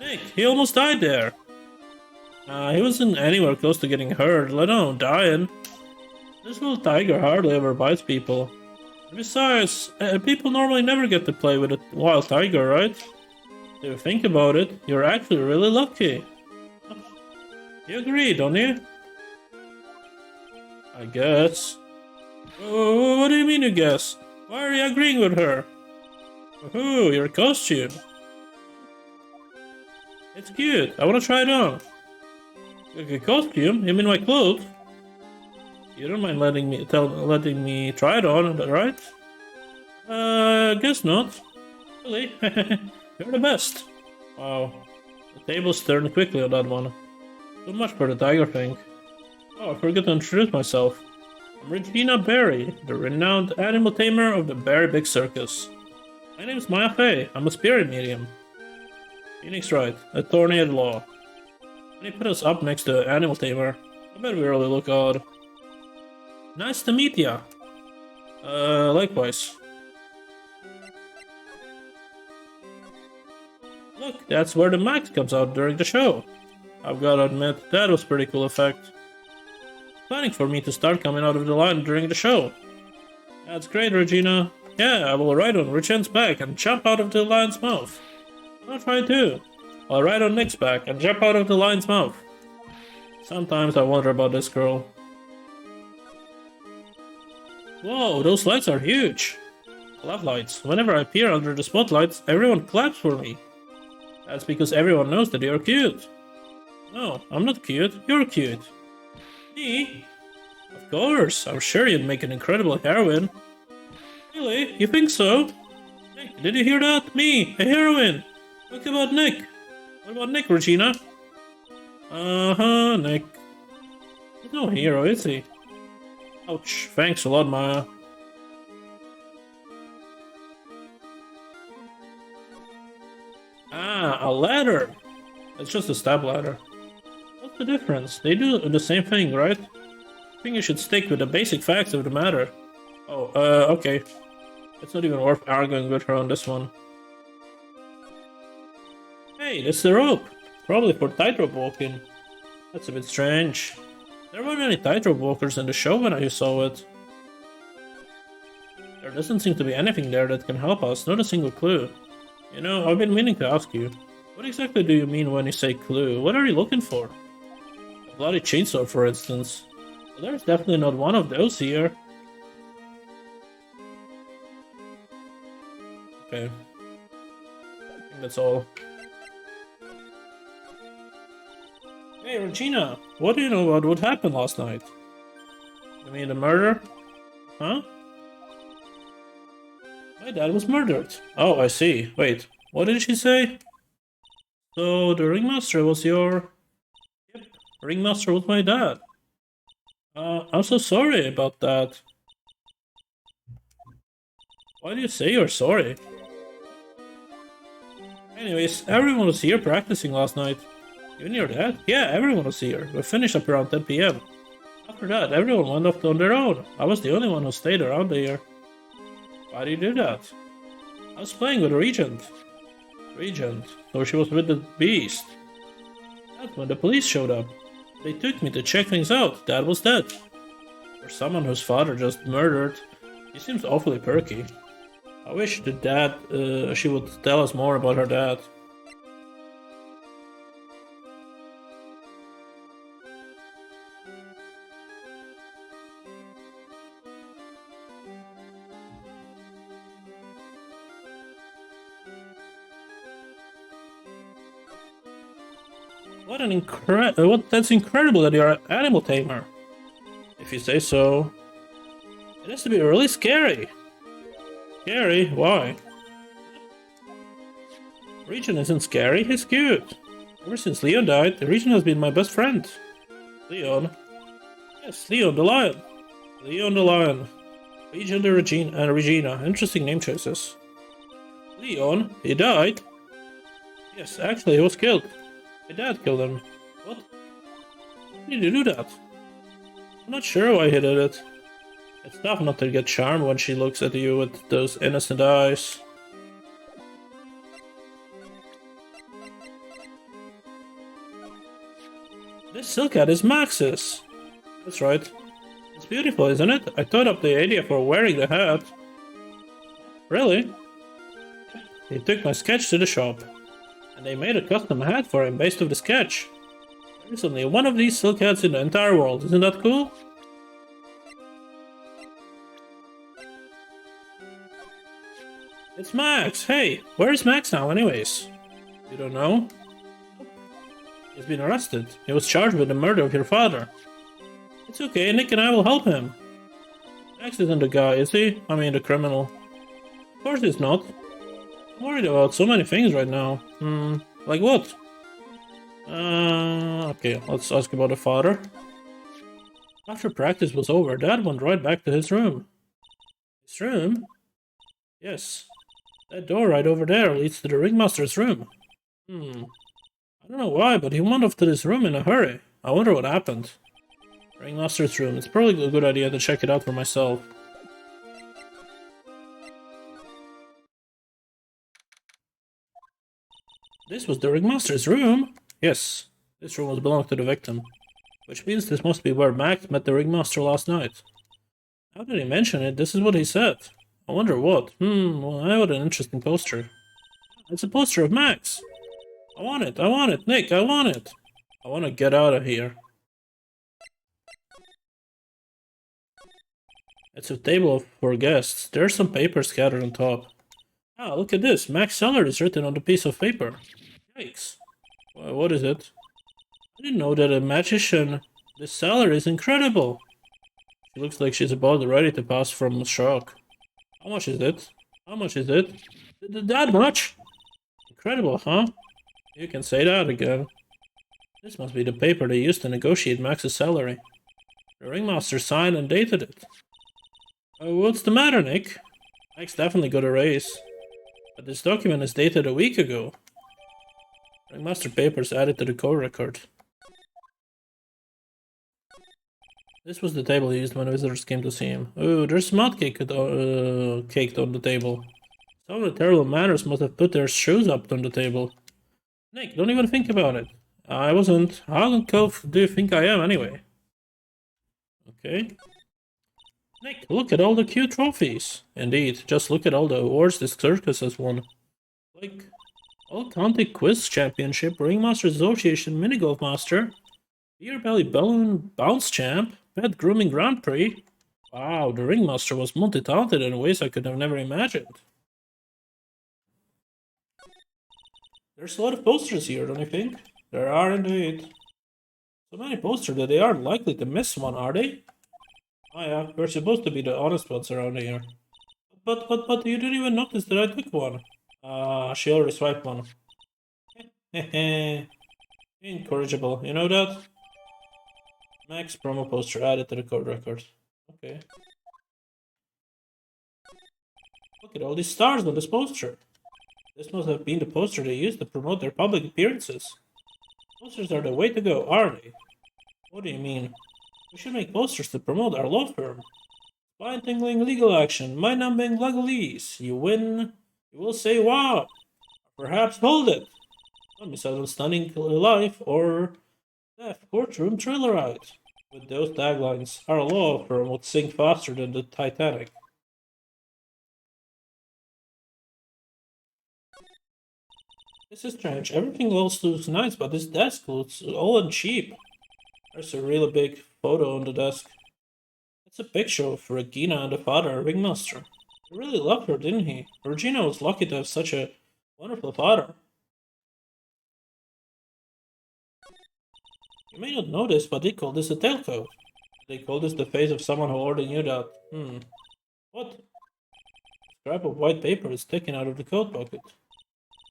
Nick, he almost died there. He wasn't anywhere close to getting hurt, let alone dying. This little tiger hardly ever bites people. Besides, people normally never get to play with a wild tiger, right? If you think about it, you're actually really lucky. You agree, don't you? I guess. Oh, what do you mean you guess? Why are you agreeing with her? Ooh, your costume. It's cute. I want to try it on. A costume? You mean my clothes? You don't mind letting me try it on, right? Guess not. Really? You're the best. Wow. The tables turned quickly on that one. So much for the tiger thing. Oh, I forgot to introduce myself. I'm Regina Berry, the renowned animal tamer of the Berry Big Circus. My name's Maya Fey. I'm a spirit medium. Phoenix Wright, attorney at law. When he put us up next to an animal tamer, I bet we really look odd. Nice to meet ya. Likewise. Look, that's where the max comes out during the show. I've gotta admit, that was pretty cool effect. Planning for me to start coming out of the line during the show. That's great, Regina. Yeah, I will ride on Richen's back and jump out of the lion's mouth. I'll try too. I'll ride on Nick's back and jump out of the lion's mouth. Sometimes I wonder about this girl. Whoa, those lights are huge. I love lights. Whenever I appear under the spotlights, everyone claps for me. That's because everyone knows that you're cute. No, I'm not cute. You're cute. Me? Of course, I'm sure you'd make an incredible heroine. Really? You think so? Nick, did you hear that? Me, a heroine! Talk about Nick! What about Nick, Regina? Uh-huh, Nick. He's no hero, is he? Ouch, thanks a lot, Maya. Ah, a ladder! It's just a step ladder. What's the difference? They do the same thing, right? I think you should stick with the basic facts of the matter. Oh, okay. It's not even worth arguing with her on this one. Hey, that's the rope. Probably for tightrope walking. That's a bit strange. There weren't any tightrope walkers in the show when I saw it. There doesn't seem to be anything there that can help us, not a single clue. You know, I've been meaning to ask you. What exactly do you mean when you say clue? What are you looking for? A bloody chainsaw, for instance. Well, there's definitely not one of those here. Okay. I think that's all. Hey, Regina, what do you know about what happened last night? You mean the murder? Huh? My dad was murdered. Oh, I see. Wait, what did she say? So, the ringmaster was your... Yep, ringmaster was my dad. I'm so sorry about that. Why do you say you're sorry? Anyways, everyone was here practicing last night. Even your dad? Yeah, everyone was here. We finished up around 10 p.m. After that, everyone went off on their own. I was the only one who stayed around here. Why do you do that? I was playing with Regent. Regent? So she was with the beast. That's when the police showed up. They took me to check things out. Dad was dead. For someone whose father just murdered, he seems awfully perky. I wish the dad, she would tell us more about her dad. That's incredible that you're an animal tamer. If you say so. It has to be really scary. Scary? Why? Regent isn't scary, he's cute. Ever since Leon died, the Regent has been my best friend. Leon? Yes, Leon the lion. Leon the lion. Regent and Regina. Interesting name choices. Leon? He died? Yes, actually he was killed. My dad killed him. What? Why did you do that? I'm not sure why he did it. It's tough not to get charmed when she looks at you with those innocent eyes. This silk hat is Max's. That's right. It's beautiful, isn't it? I thought up the idea for wearing the hat. Really? He took my sketch to the shop, and they made a custom hat for him based off the sketch. There's only one of these silk hats in the entire world, isn't that cool? It's Max! Hey, where is Max now anyways? You don't know? He's been arrested. He was charged with the murder of your father. It's okay, Nick and I will help him. Max isn't the guy, is he? I mean the criminal. Of course he's not. I'm worried about so many things right now. Like what? Okay, let's ask about the father. After practice was over, Dad went right back to his room. His room? Yes. That door right over there leads to the ringmaster's room. I don't know why, but he went off to this room in a hurry. I wonder what happened. Ringmaster's room. It's probably a good idea to check it out for myself. This was the ringmaster's room? Yes. This room was belonged to the victim. Which means this must be where Max met the ringmaster last night. How did he mention it? This is what he said. I wonder what. Well, what an interesting poster. It's a poster of Max. I want it, Nick, I want it. I want to get out of here. It's a table for guests. There's some paper scattered on top. Ah, look at this. Max Seller is written on the piece of paper. Yikes. What is it? I didn't know that a magician. This Seller is incredible. She looks like she's about ready to pass from shock. How much is it? How much is it? That much? Incredible, huh? You can say that again. This must be the paper they used to negotiate Max's salary. The ringmaster signed and dated it. What's the matter, Nick? Max definitely got a raise. But this document is dated a week ago. Ringmaster papers added to the court record. This was the table he used when visitors came to see him. Oh, there's mud caked on the table. Some of the terrible manners must have put their shoes up on the table. Nick, don't even think about it. I wasn't. How tough do you think I am, anyway? Okay. Nick, look at all the cute trophies. Indeed, just look at all the awards this circus has won. Like, All-County Quiz Championship, Ringmaster Association Mini Golf Master, Beer Belly Balloon Bounce Champ, Pet Grooming Grand Prix. Wow, the Ringmaster was multi-talented in ways I could have never imagined. There's a lot of posters here, don't you think? There are indeed. So many posters that they aren't likely to miss one, are they? Oh yeah, we're supposed to be the honest ones around here. But you didn't even notice that I took one. She already swiped one. Hehe. Incorrigible, you know that? Max promo poster added to the code record. Okay. Look at all these stars on this poster. This must have been the poster they used to promote their public appearances. Posters are the way to go, aren't they? What do you mean? We should make posters to promote our law firm. Spine-tingling legal action, mind-numbing legalese. You win, you will say wow. Perhaps hold it. Let me settle stunning life or death courtroom thriller ride. With those taglines, our law firm would sink faster than the Titanic. This is strange. Everything else looks nice, but this desk looks old and cheap. There's a really big photo on the desk. It's a picture of Regina and the father, Ringmaster. He really loved her, didn't he? Regina was lucky to have such a wonderful father. You may not know this, but they call this a tailcoat. They call this the face of someone who already knew that. What? A scrap of white paper is taken out of the coat pocket.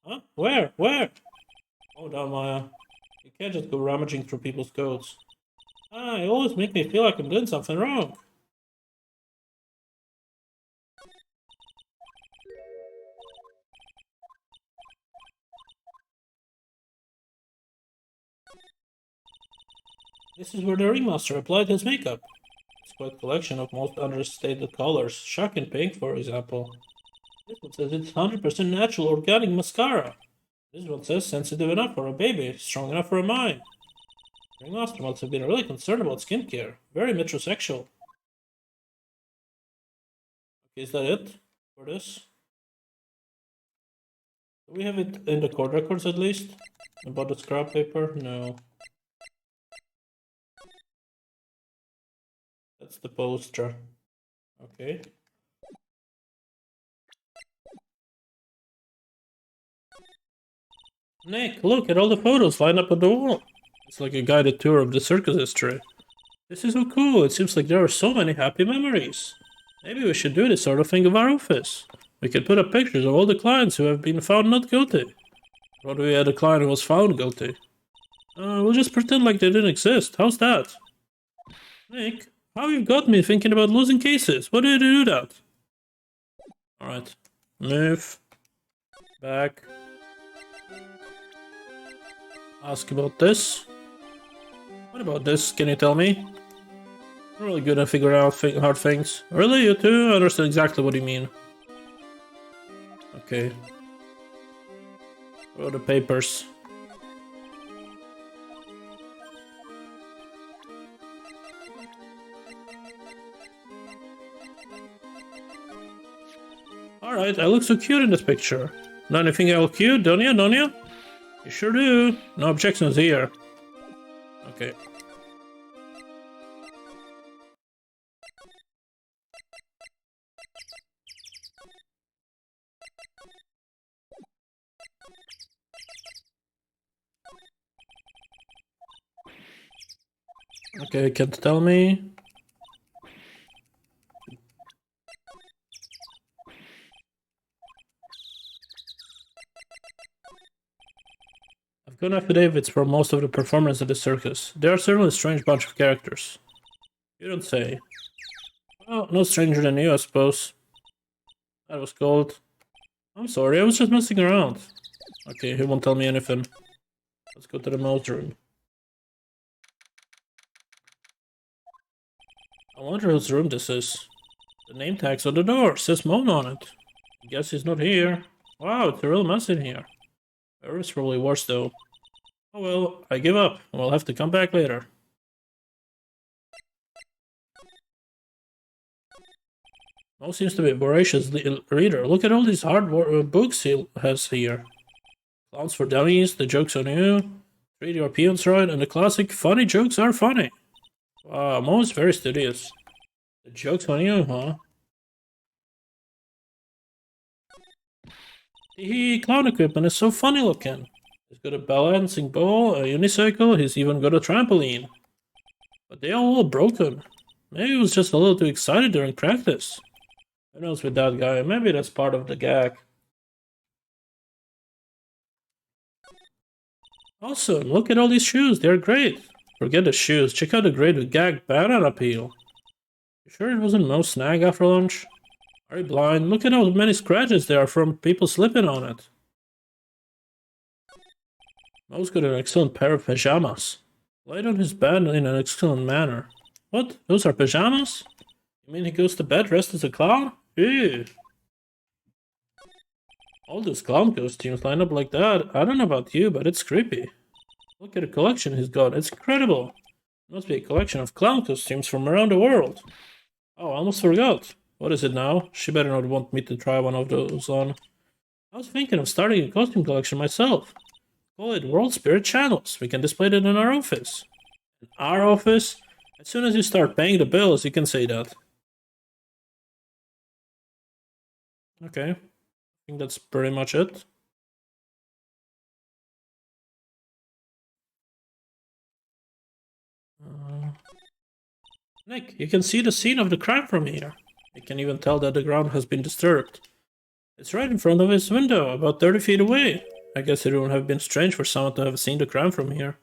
Huh? Where? Where? Oh, down, Maya. You can't just go rummaging through people's coats. You always make me feel like I'm doing something wrong. This is where the ringmaster applied his makeup. It's quite a collection of most understated colors. Shock and pink, for example. This one says it's 100% natural organic mascara. This one says sensitive enough for a baby, strong enough for a mind. Ringmaster must have been really concerned about skincare. Very metrosexual. Okay, is that it for this? Do we have it in the court records at least? About the scrap paper? No. That's the poster. Okay. Nick, look at all the photos lined up on the wall. It's like a guided tour of the circus history. This is so cool. It seems like there are so many happy memories. Maybe we should do this sort of thing of our office. We could put up pictures of all the clients who have been found not guilty. What if we had a client who was found guilty? We'll just pretend like they didn't exist. How's that? Nick, how you've got me thinking about losing cases. Why do you do that? Alright. Move. Back. Ask about this. What about this? Can you tell me? I'm really good at figuring out hard things. Really? You too? I understand exactly what you mean. Okay. What are the papers? Alright, I look so cute in this picture. Don't you think I look cute, don't you? Don't you? You sure do. No objections here. Okay. Okay, can't tell me. I've got affidavits for most of the performers at the circus. They are certainly a strange bunch of characters. You don't say. Well, no stranger than you, I suppose. That was cold. I'm sorry, I was just messing around. Okay, he won't tell me anything. Let's go to the mouse room. I wonder whose room this is. The name tag's on the door, says Moan on it. I guess he's not here. Wow, it's a real mess in here. It's probably worse though. Oh well, I give up. We'll have to come back later. Mo seems to be a voracious reader. Look at all these hard books he has here. Clowns for Dummies, The Joke's on You, Treat Your Peons Right, and the classic Funny Jokes Are Funny. Wow, Mo is very studious. The Joke's on You, huh? Clown equipment is so funny looking. He's got a balancing ball, a unicycle, he's even got a trampoline. But they are all broken. Maybe he was just a little too excited during practice. Who knows with that guy? Maybe that's part of the gag. Awesome, look at all these shoes, they're great. Forget the shoes. Check out the great gag banana peel. You sure it wasn't no snag after lunch? Are you blind? Look at how many scratches there are from people slipping on it. Mo's got an excellent pair of pajamas. Laid on his bed in an excellent manner. What? Those are pajamas? You mean he goes to bed dressed as a clown? Ew. All those clown costumes line up like that. I don't know about you, but it's creepy. Look at the collection he's got. It's incredible. It must be a collection of clown costumes from around the world. Oh, I almost forgot. What is it now? She better not want me to try one of those on. I was thinking of starting a costume collection myself. Call it World Spirit Channels. We can display it in our office. In our office? As soon as you start paying the bills, you can say that. Okay. I think that's pretty much it. Nick, you can see the scene of the crime from here. You can even tell that the ground has been disturbed. It's right in front of his window, about 30 feet away. I guess it wouldn't have been strange for someone to have seen the crime from here.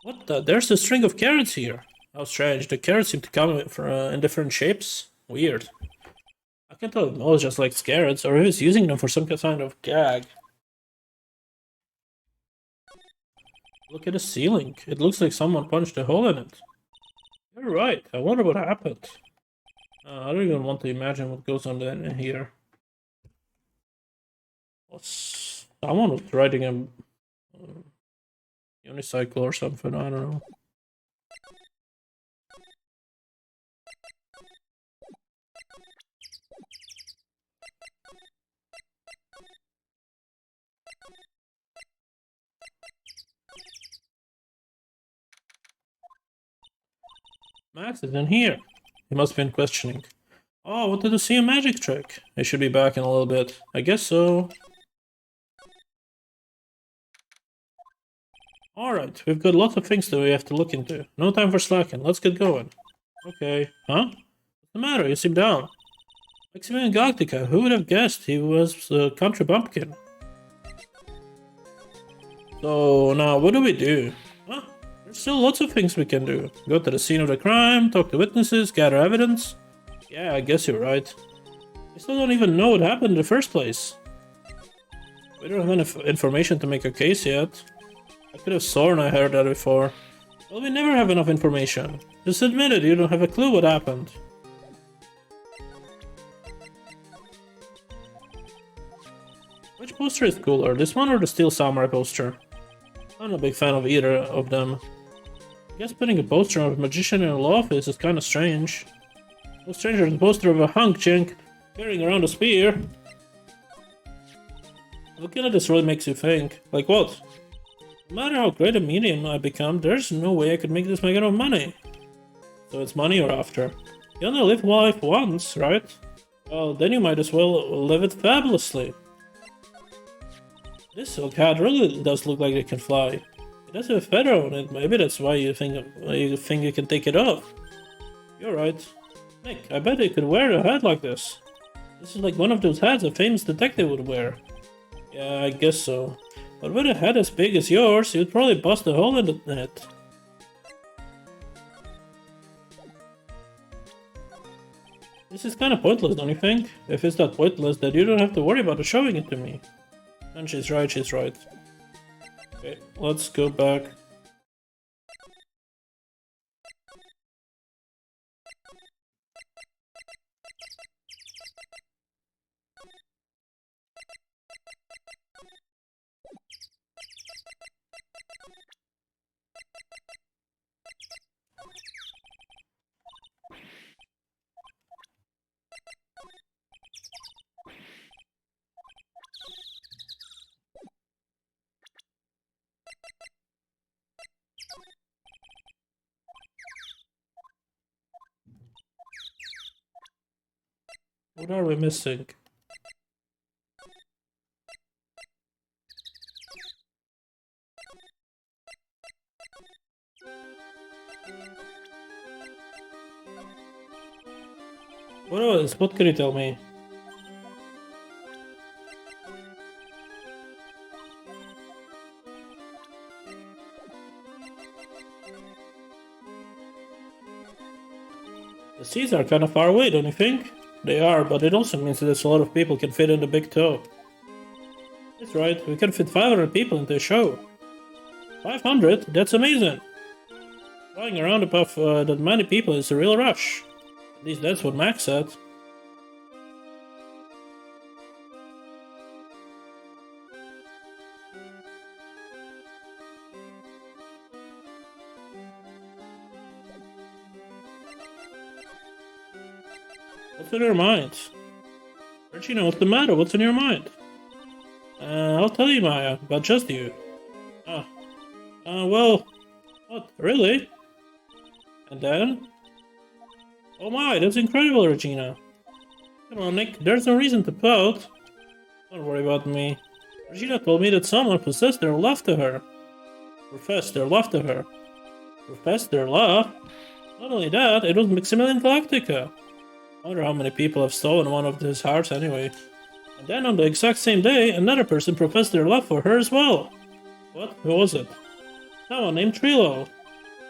What the? There's a string of carrots here. How strange. The carrots seem to come in different shapes. Weird. I can't tell if Mo just likes carrots or if he's using them for some kind of gag. Look at the ceiling. It looks like someone punched a hole in it. You're right. I wonder what happened. I don't even want to imagine what goes on in here. Someone was riding a unicycle or something. I don't know. Max is in here. He must have been questioning. Oh, wanted to see a magic trick. He should be back in a little bit. I guess so. Alright, we've got lots of things that we have to look into. No time for slacking. Let's get going. Okay. Huh? What's the matter? You seem down. 𝐒𝐸𝐞𝐜𝐬, who would have guessed he was a country bumpkin? So, now, what do we do? Huh? There's still lots of things we can do. Go to the scene of the crime, talk to witnesses, gather evidence. Yeah, I guess you're right. We still don't even know what happened in the first place. We don't have enough information to make a case yet. I could have sworn I heard that before. Well, we never have enough information. Just admit it, you don't have a clue what happened. Which poster is cooler, this one or the Steel Samurai poster? I'm not a big fan of either of them. I guess putting a poster of a magician in a law office is kinda strange. No stranger than the poster of a hunk chink carrying around a spear. Looking at this really makes you think. Like what? No matter how great a medium I become, there's no way I could make this make enough money. So it's money or after. You only live life once, right? Well, then you might as well live it fabulously. This silk hat really does look like it can fly. It does have a feather on it, maybe that's why you think you can take it off. You're right. Nick, I bet you could wear a hat like this. This is like one of those hats a famous detective would wear. Yeah, I guess so. But with a hat as big as yours, you'd probably bust a hole in it. This is kinda pointless, don't you think? If it's that pointless, then you don't have to worry about showing it to me. And she's right, she's right. Okay, let's go back. What are we missing? What can you tell me? The seats are kind of far away, don't you think? They are, but it also means that a lot of people can fit in the big toe. That's right, we can fit 500 people into a show. 500? That's amazing! Flying around above that many people is a real rush. At least that's what Max said. What's in your mind? Regina, what's the matter? What's in your mind? I'll tell you, Maya, but just you. Well... What? Really? And then? Oh my, that's incredible, Regina. Come on, Nick, there's no reason to pout. Don't worry about me. Regina told me that someone possessed their love to her. Professed their love to her. Professed their love? Not only that, it was Maximilian Galactica. I wonder how many people have stolen one of his hearts anyway. And then on the exact same day, another person professed their love for her as well. What? Who was it? Someone named Trilo.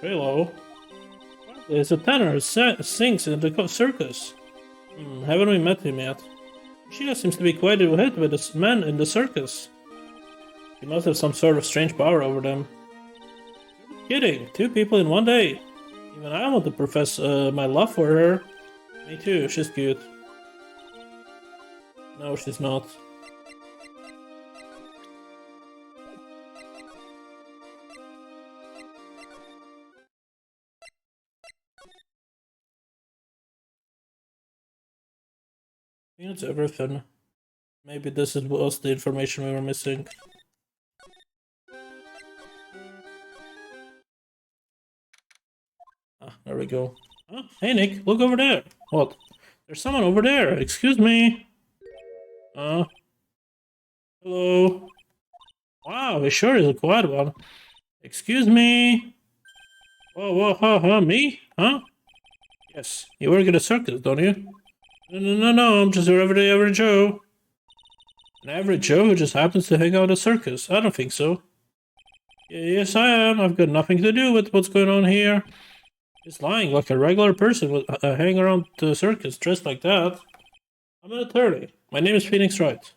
Trilo? He's a tenor who sings in the circus. Haven't we met him yet? She seems to be quite a hit with this man in the circus. He must have some sort of strange power over them. You're kidding, 2 people in one day. Even I want to profess my love for her. Me too, she's cute. No, she's not. I think it's everything. Maybe this was the information we were missing. There we go. Oh, hey Nick, look over there. What? There's someone over there. Excuse me. Hello. Wow, he sure is a quiet one. Excuse me. Whoa, me? Huh? Yes, you work at a circus, don't you? No, I'm just your everyday average Joe. An average Joe who just happens to hang out at a circus? I don't think so. Yes, I am. I've got nothing to do with what's going on here. Just lying like a regular person would hang around the circus dressed like that. I'm an attorney. My name is Phoenix Wright.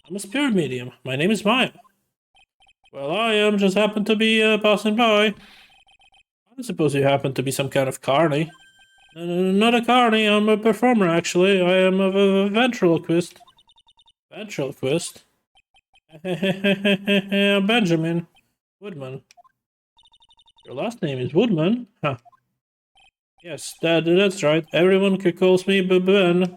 I'm a spirit medium. My name is Maya. Well, I just happen to be passing by. I suppose you happen to be some kind of carny. Not a carny, I'm a performer actually. I am a ventriloquist. Ventriloquist? I'm Benjamin Woodman. Your last name is Woodman? Huh. Yes, that's right. Everyone calls me Ben.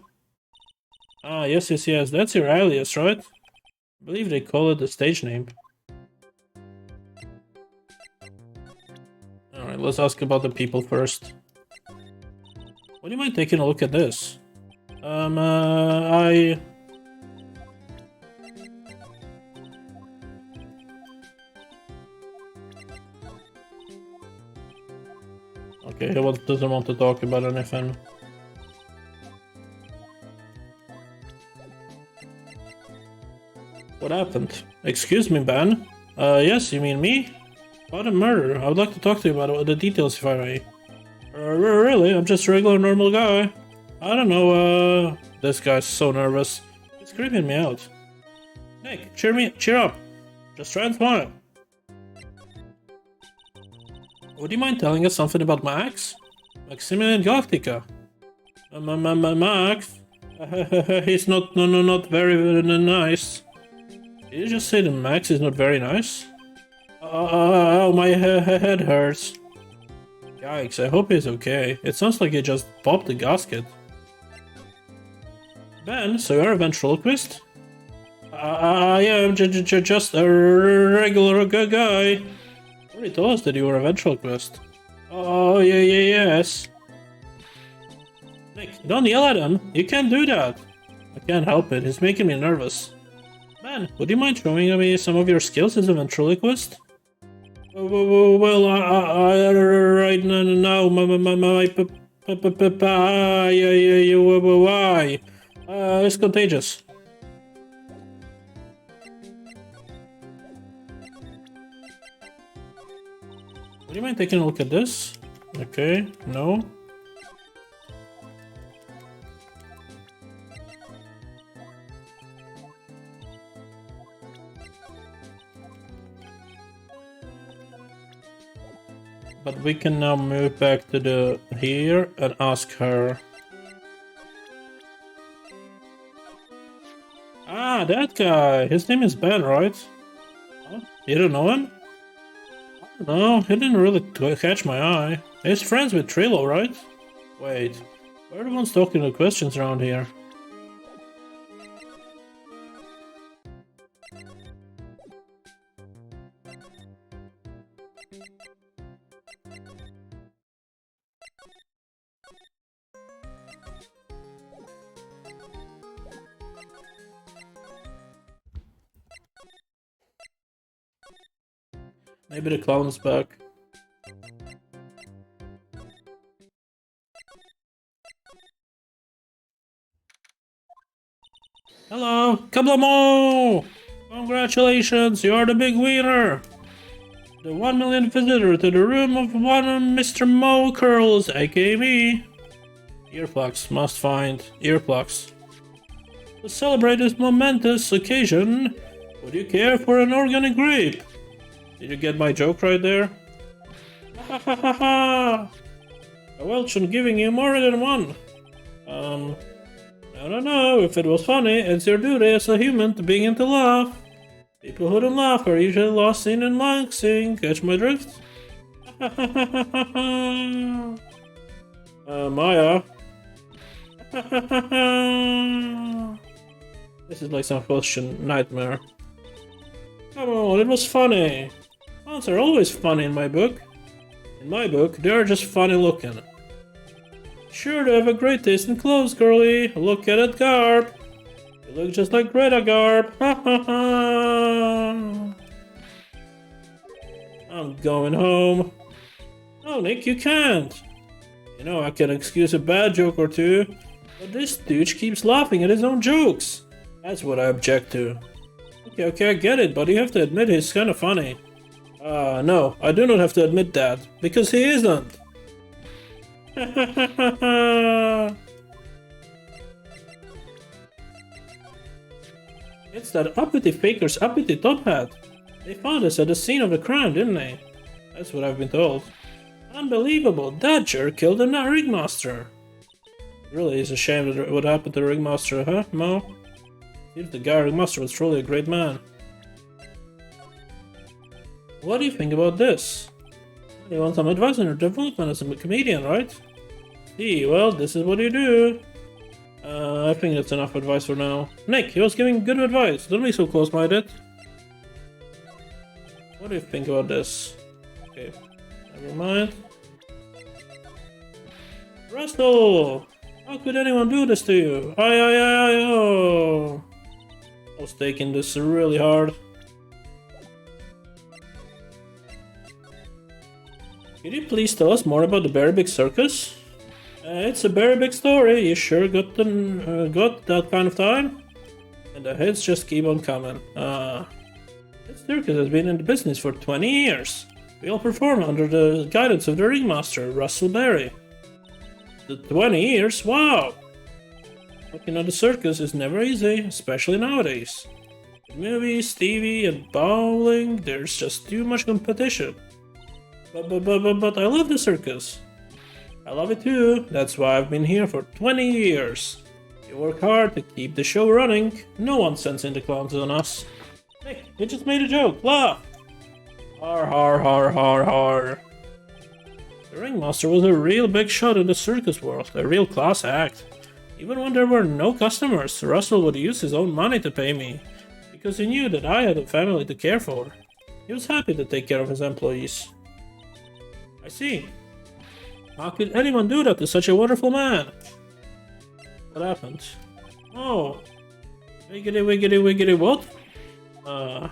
Ah, yes. That's your alias, right? I believe they call it the stage name. Alright, let's ask about the people first. Would you mind taking a look at this? Okay, he doesn't want to talk about anything. What happened? Excuse me, Ben? Yes, you mean me? About a murder. I would like to talk to you about the details if I may. Really? I'm just a regular normal guy. I don't know, this guy's so nervous. He's creeping me out. Nick, cheer up. Just try and smile. Would you mind telling us something about Max? Maximilian Galactica. Max? He's not very nice. Did you just say that Max is not very nice? Oh, my head hurts. Yikes, I hope he's okay. It sounds like he just popped the gasket. Ben, so you're a ventriloquist? Yeah, I'm just a regular guy. You already told us that you were a ventriloquist. Oh, yes. Nick, don't yell at him. You can't do that. I can't help it. He's making me nervous. Ben, would you mind showing me some of your skills as a ventriloquist? Well, right now, why? It's contagious. Would you mind taking a look at this? Okay, no. But we can now move back to the here and ask her. Ah, that guy. His name is Ben, right? Huh? You don't know him? No, he didn't really catch my eye. He's friends with Trilo, right? Wait, we're the ones talking the questions around here. Maybe the clown is back. Hello, Kablamo! Congratulations, you are the big winner! The 1 million visitor to the room of one Mr. Mo Curls, aka me. Earplugs, must find earplugs. To celebrate this momentous occasion, would you care for an organic grape? Did you get my joke right there? Ha ha ha ha! A Welch on giving you more than one. I don't know if it was funny. It's your duty as a human to begin to laugh. People who don't laugh are usually lost in and laxing. Catch my drift? Maya. This is like some question nightmare. Come on, it was funny. Clowns are always funny in my book. In my book, they're just funny looking. Sure, they have a great taste in clothes, girlie. Look at it, Garb. You look just like Greta Garb. I'm going home. No, Nick, you can't. You know, I can excuse a bad joke or two, but this douche keeps laughing at his own jokes. That's what I object to. Okay, I get it, but you have to admit he's kind of funny. No, I do not have to admit that, because he isn't. It's that uppity faker's uppity top hat. They found us at the scene of the crime, didn't they? That's what I've been told. Unbelievable, that jerk killed the Ringmaster. It really is a shame that what happened to the Ringmaster, huh, Mo? Seems the guy Ringmaster was truly a great man. What do you think about this? You want some advice on your development as a comedian, right? See, well, this is what you do. I think that's enough advice for now. Nick, he was giving good advice. Don't be so close-minded. What do you think about this? Okay, never mind. Russell! How could anyone do this to you? Oh! I was taking this really hard. Could you please tell us more about the Very Big Circus? It's a very big story. You sure got that kind of time? And the hits just keep on coming. This circus has been in the business for 20 years. We all perform under the guidance of the ringmaster, Russell Berry. The 20 years? Wow! Working on the circus is never easy, especially nowadays. With movies, TV, and bowling, there's just too much competition. But I love the circus. I love it too. That's why I've been here for 20 years. We work hard to keep the show running. No one sends in the clowns on us. Hey, you just made a joke. Laugh. Har har har har har. The ringmaster was a real big shot in the circus world. A real class act. Even when there were no customers, Russell would use his own money to pay me. Because he knew that I had a family to care for. He was happy to take care of his employees. I see. How could anyone do that to such a wonderful man? What happened? Oh. Wiggity, what? Oh,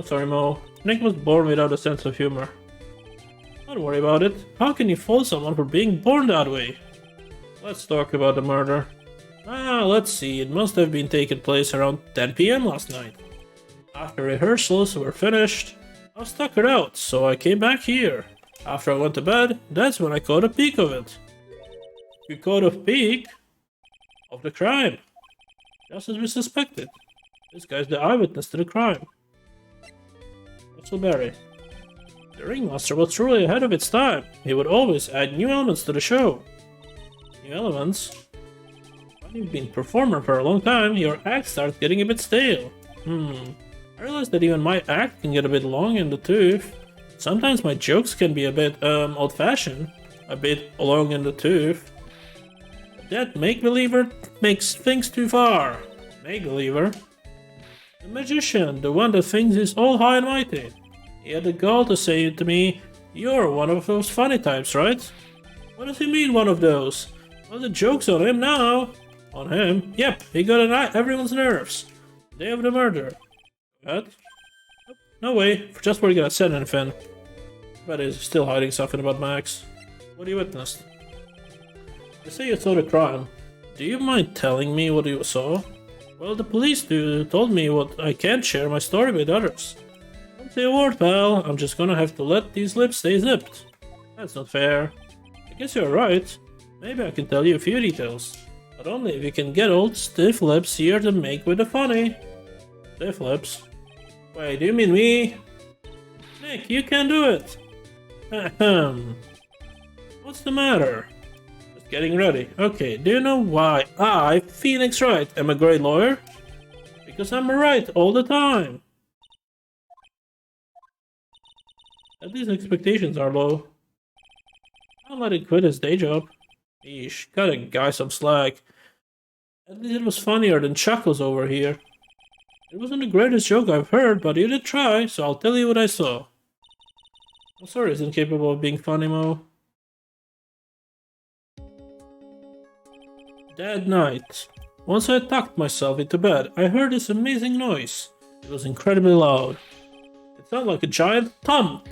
sorry, Mo. Nick was born without a sense of humor. Don't worry about it. How can you fault someone for being born that way? Let's talk about the murder. Let's see. It must have been taking place around 10 PM last night. After rehearsals were finished, I was tuckered out, so I came back here. After I went to bed, that's when I caught a peek of it. You caught a peek of the crime. Just as we suspected. This guy's the eyewitness to the crime. Russell Berry. The Ringmaster was truly ahead of its time. He would always add new elements to the show. New elements? When you've been a performer for a long time, your act starts getting a bit stale. I realize that even my act can get a bit long in the tooth. Sometimes my jokes can be a bit, old-fashioned. A bit long in the tooth. That make-believer makes things too far. Make-believer? The magician, the one that thinks he's all high and mighty. He had the gall to say to me, "You're one of those funny types, right?" What does he mean, one of those? Well, the joke's on him now. On him? Yep, he got on everyone's nerves. Day of the murder. What? No way, just where you gonna send anything. But he's still hiding something about Max. What you witnessed? You say you saw the crime. Do you mind telling me what you saw? Well, the police told me what I can't share my story with others. Don't say a word, pal. I'm just gonna have to let these lips stay zipped. That's not fair. I guess you're right. Maybe I can tell you a few details. But only if you can get old stiff lips here to make with the funny. Stiff lips? Wait, do you mean me? Nick, you can do it! Ahem. What's the matter? Just getting ready. Okay, do you know why I, Phoenix Wright, am a great lawyer? Because I'm right all the time. At least expectations are low. I'll let him quit his day job. Eesh, cut a guy some slack. At least it was funnier than Chuckles over here. It wasn't the greatest joke I've heard, but you did try, so I'll tell you what I saw. I'm sorry he's incapable of being funny, Mo. That night, once I tucked myself into bed, I heard this amazing noise. It was incredibly loud. It sounded like a giant thump.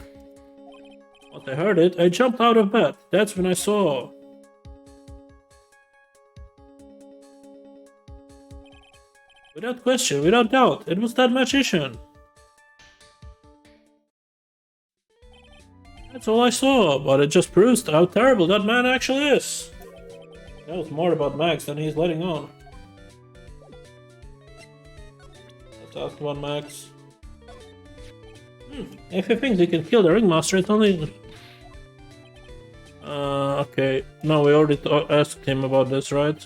Once I heard it, I jumped out of bed. That's when I saw... Without question, without doubt, it was that magician. That's all I saw, but it just proves how terrible that man actually is. That was more about Max than he's letting on. Let's ask about Max. If he thinks he can kill the Ringmaster, it's only... okay. No, we already asked him about this, right?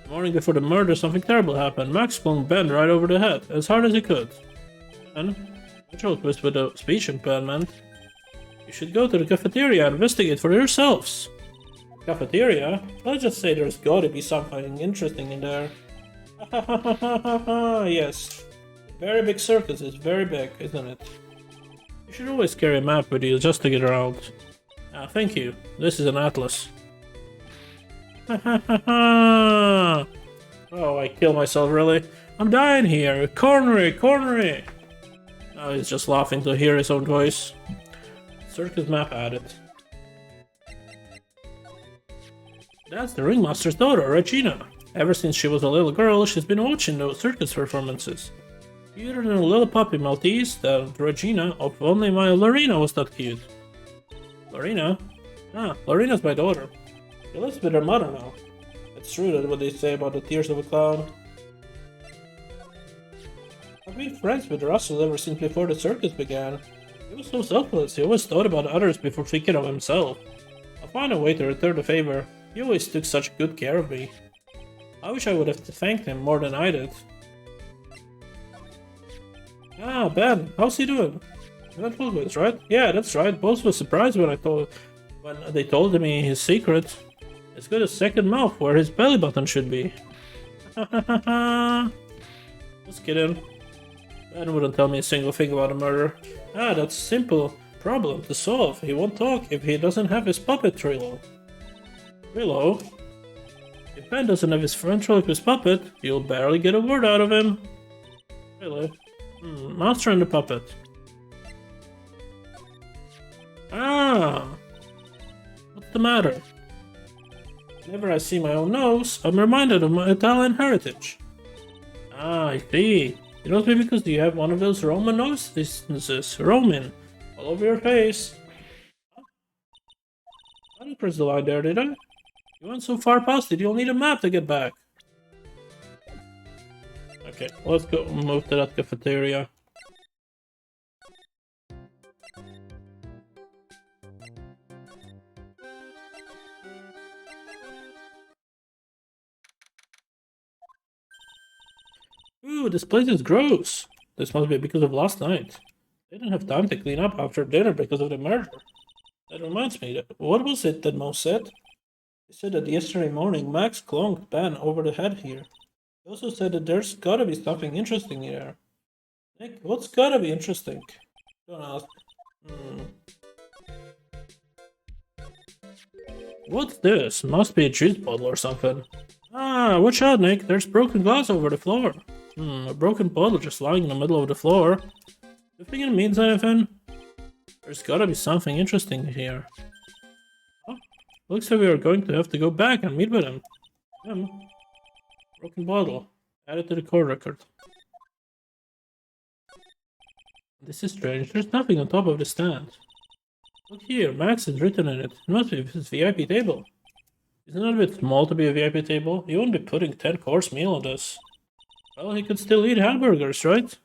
The morning before the murder, something terrible happened. Max flung Ben right over the head, as hard as he could. And I chose this with a speech impediment. You should go to the cafeteria and investigate for yourselves. Cafeteria? Let's just say there's gotta be something interesting in there. Yes. Very big circus is very big, isn't it? You should always carry a map with you just to get around. Ah, thank you. This is an atlas. Oh, I kill myself, really? I'm dying here. Cornery, cornery! Oh, he's just laughing to hear his own voice. Circus map added. That's the Ringmaster's daughter, Regina. Ever since she was a little girl, she's been watching those circus performances. Cuter than a little puppy Maltese, that Regina, if only my Lorena was that cute. Lorena? Ah, Lorena's my daughter. She lives with her mother now. It's true that what they say about the tears of a clown. I've been friends with Russell ever since before the circus began. He was so selfless, he always thought about others before thinking of himself. I'll find a way to return the favor. He always took such good care of me. I wish I would have thanked him more than I did. Ah, Ben, how's he doing? That was right? Yeah, that's right. Both was surprised when they told me his secret. It's got a second mouth where his belly button should be. Just kidding. Ben wouldn't tell me a single thing about a murder. Ah, that's a simple problem to solve. He won't talk if he doesn't have his puppet Trilo. Trilo? If Ben doesn't have his ventriloquist puppet, you'll barely get a word out of him. Really? Master and the puppet. Ah! What's the matter? Whenever I see my own nose, I'm reminded of my Italian heritage. Ah, I see. It must be because you have one of those Roman nose distances, Roman, all over your face. I didn't press the line there, did I? You went so far past it, you'll need a map to get back. Okay, let's go move to that cafeteria. Ooh, this place is gross. This must be because of last night. They didn't have time to clean up after dinner because of the murder. That reminds me, what was it that Mo said? He said that yesterday morning Max clonked Ben over the head here. He also said that there's gotta be something interesting here. Nick, what's gotta be interesting? Don't ask. What's this? Must be a juice bottle or something. Ah, watch out, Nick. There's broken glass over the floor. A broken bottle just lying in the middle of the floor. You think it means anything? There's gotta be something interesting here. Oh, looks like we are going to have to go back and meet with him. Broken bottle. Add it to the court record. This is strange. There's nothing on top of the stand. Look here, Max is written in it. It must be his VIP table. Isn't it a bit small to be a VIP table? You wouldn't be putting 10-course meal on this. Well, he could still eat hamburgers, right?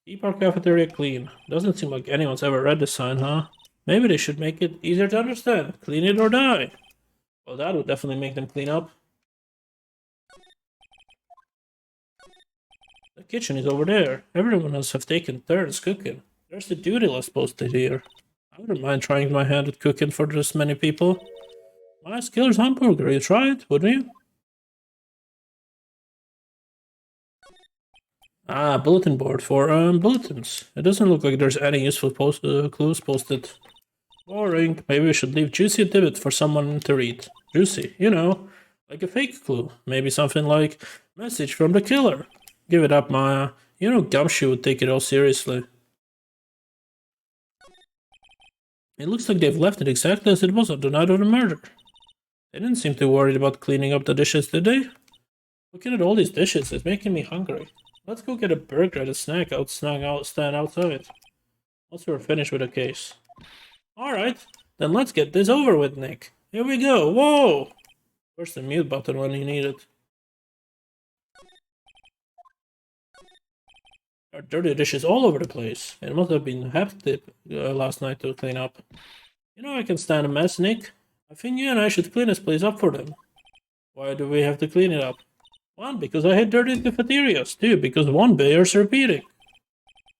Keep our cafeteria clean. Doesn't seem like anyone's ever read this sign, huh? Maybe they should make it easier to understand. Clean it or die. Well, that would definitely make them clean up. The kitchen is over there. Everyone else have taken turns cooking. There's the duty list posted here. I wouldn't mind trying my hand at cooking for this many people. Nice killer's hamburger. You try it, wouldn't you? Ah, bulletin board for bulletins. It doesn't look like there's any useful clues posted. Boring. Maybe we should leave Juicy a divot for someone to read. Juicy, you know, like a fake clue. Maybe something like message from the killer. Give it up, Maya. You know 𝐒𝐤𝐞𝐜𝐬 would take it all seriously. It looks like they've left it exactly as it was on the night of the murder. They didn't seem too worried about cleaning up the dishes, did they? Looking at all these dishes is making me hungry. Let's go get a burger and a stand outside. Once we're finished with the case. Alright, then let's get this over with, Nick. Here we go. Whoa! Where's the mute button when you need it? There are dirty dishes all over the place. It must have been hectic last night to clean up. You know I can stand a mess, Nick. I think you and I should clean this place up for them. Why do we have to clean it up? 1, because I hate dirty cafeterias. 2, because 1 bears repeating.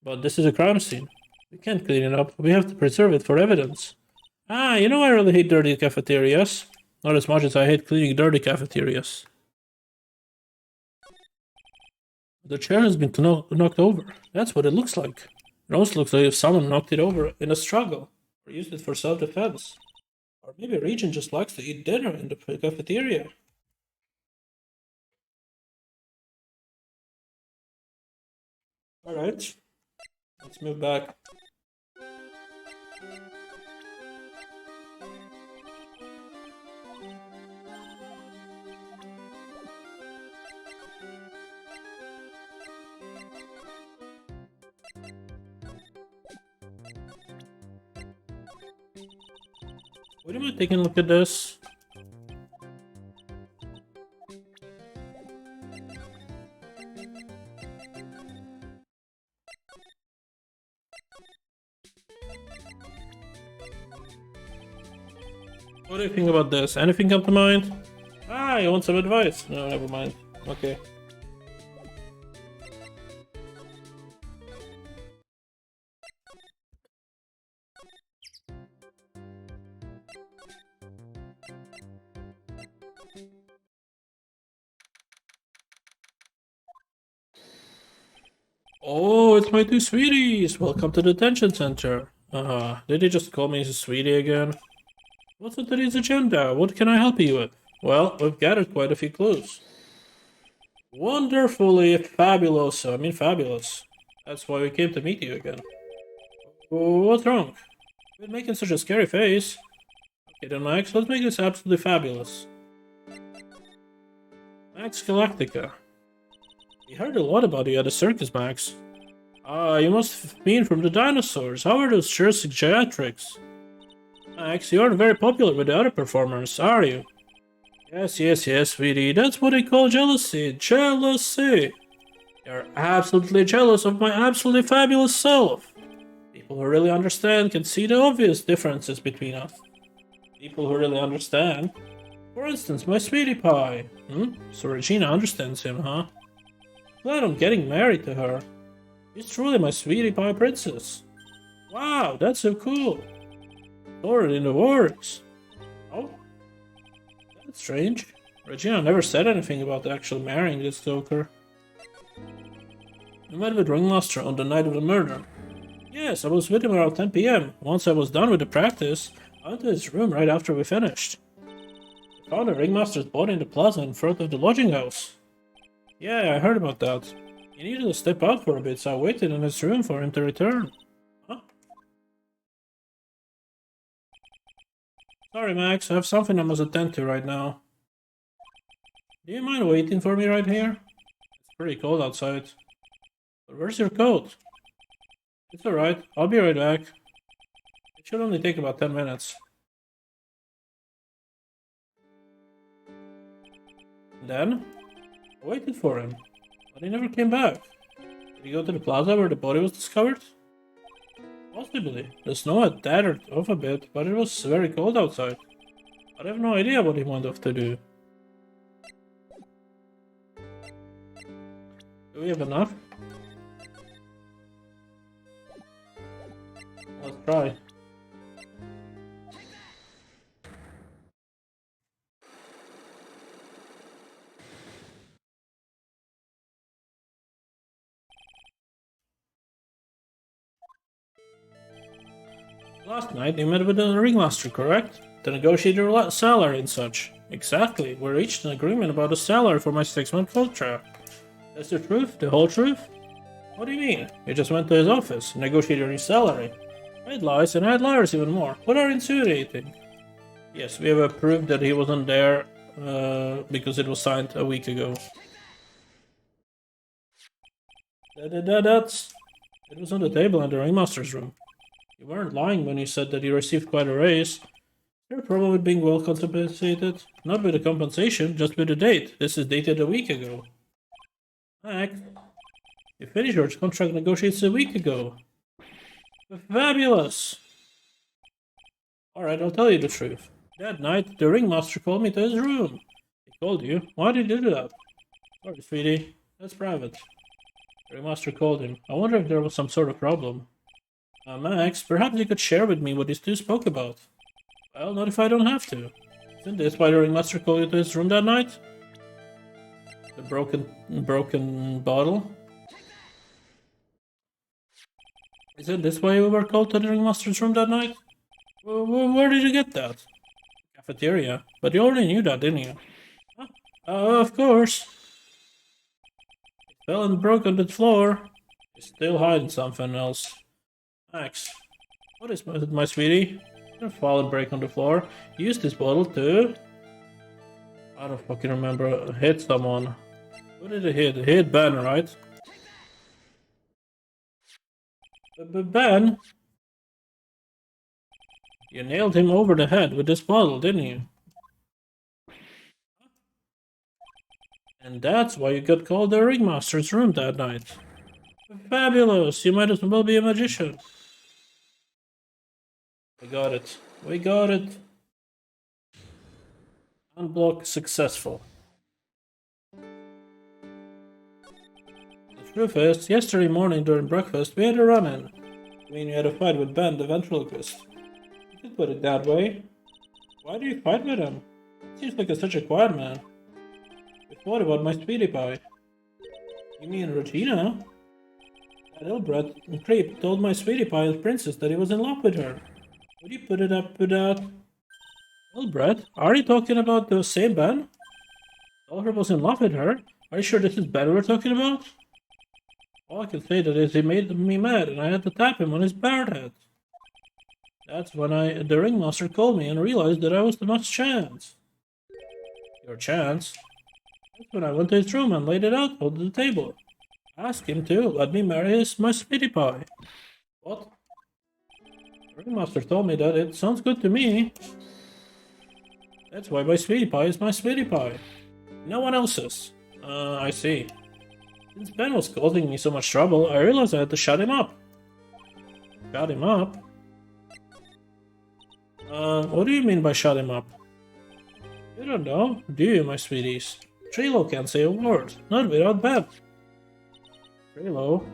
But this is a crime scene. We can't clean it up. We have to preserve it for evidence. Ah, you know I really hate dirty cafeterias. Not as much as I hate cleaning dirty cafeterias. The chair has been knocked over. That's what it looks like. It also looks like if someone knocked it over in a struggle, or used it for self-defense. Or maybe Regent just likes to eat dinner in the cafeteria. Alright, let's move back. Would you mind taking a look at this? What do you think about this? Anything come to mind? Ah, you want some advice? No, never mind. Okay. Oh, it's my 2 sweeties! Welcome to the detention center. Did they just call me a sweetie again? What's on today's agenda? What can I help you with? Well, we've gathered quite a few clues. Wonderfully fabulous. I mean fabulous. That's why we came to meet you again. What's wrong? You're making such a scary face. Okay then, Max, let's make this absolutely fabulous. Max Galactica. We heard a lot about you at the circus, Max. You must have been from the dinosaurs. How are those Jurassic geriatrics? Max, you aren't very popular with the other performers, are you? Yes, sweetie. That's what they call jealousy. Jealousy! You're absolutely jealous of my absolutely fabulous self. People who really understand can see the obvious differences between us. People who really understand For instance, my sweetie pie. So Regina understands him, huh? Glad I'm getting married to her. She's truly my sweetie pie princess. Wow, that's so cool. Already in the works. Oh? That's strange. Regina never said anything about actually marrying this Joker. You met with Ringmaster on the night of the murder. Yes, I was with him around 10 PM. Once I was done with the practice, I went to his room right after we finished. I found the Ringmaster's body in the plaza in front of the lodging house. Yeah, I heard about that. He needed to step out for a bit, so I waited in his room for him to return. Huh? Sorry, Max, I have something I must attend to right now. Do you mind waiting for me right here? It's pretty cold outside. But where's your coat? It's alright, I'll be right back. It should only take about 10 minutes. And then, I waited for him, but he never came back. Did he go to the plaza where the body was discovered? Possibly. The snow had tattered off a bit, but it was very cold outside. I have no idea what he went off to do. Do we have enough? Let's try. Last night you met with the ringmaster, correct? To negotiate your salary and such. Exactly, we reached an agreement about the salary for my 6-month contract. That's the truth? The whole truth? What do you mean? You just went to his office, negotiated your salary. I had lies, and I had liars even more. What are you insinuating? Yes, we have approved that he wasn't there, because it was signed a week ago. It was on the table in the ringmaster's room. You weren't lying when you said that you received quite a raise. You're probably being well compensated. Not with the compensation, just with the date. This is dated a week ago. Max, you finished your contract negotiations a week ago. Fabulous! Alright, I'll tell you the truth. That night, the ringmaster called me to his room. He called you? Why did he do that? Sorry, sweetie. That's private. The ringmaster called him. I wonder if there was some sort of problem. Max, perhaps you could share with me what these two spoke about. Well, not if I don't have to. Isn't this why the ringmaster called you to his room that night? The broken bottle? Isn't this why you were called to the ringmaster's room that night? Where did you get that? Cafeteria. But you already knew that, didn't you? Huh? Of course. It fell and broke on the floor. You're still hiding something else. Max, what is my sweetie? You didn't fall and break on the floor. You used this bottle to... I don't fucking remember. Hit someone. Who did it hit? It hit Ben, right? But Ben... You nailed him over the head with this bottle, didn't you? And that's why you got called the ringmaster's room that night. Fabulous! You might as well be a magician. We got it. We got it. Unblock successful. The truth is, yesterday morning during breakfast, we had a run-in. I mean, you had a fight with Ben, the ventriloquist. You could put it that way. Why do you fight with him? Seems like such a quiet man. We thought about my sweetie pie. You mean Regina? That ill-bred creep told my sweetie pie princess that he was in love with her. Would you put it up with that? Ill-bred? Are you talking about the same Ben? Oliver was in love with her? Are you sure this is Ben we're talking about? All I can say that is he made me mad and I had to tap him on his barred head. That's when the ringmaster called me and realized that I was the most chance. Your chance? That's when I went to his room and laid it out on the table. Asked him to let me marry my sweetie pie. What? The ringmaster told me that it sounds good to me. That's why my sweetie pie is my sweetie pie. No one else's. I see. Since Ben was causing me so much trouble, I realized I had to shut him up. Shut him up? What do you mean by shut him up? You don't know, do you, my sweeties? 𝐒𝐩𝐞𝐜𝐬 can't say a word, not without Beth. 𝐒𝐲?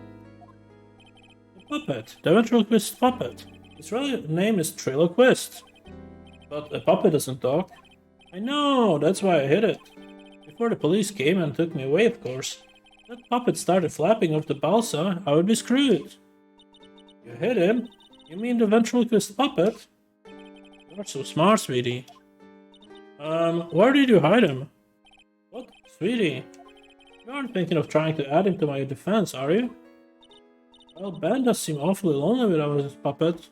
The puppet, the ventriloquist puppet. His real name is 𝐒𝐲𝐿. But a puppet doesn't talk. I know, that's why I hid it. Before the police came and took me away, of course. If that puppet started flapping off the balsa, I would be screwed. You hid him? You mean the ventriloquist puppet? You're so smart, sweetie. Where did you hide him? What? Sweetie? You aren't thinking of trying to add him to my defense, are you? Well, Ben does seem awfully lonely without his puppet.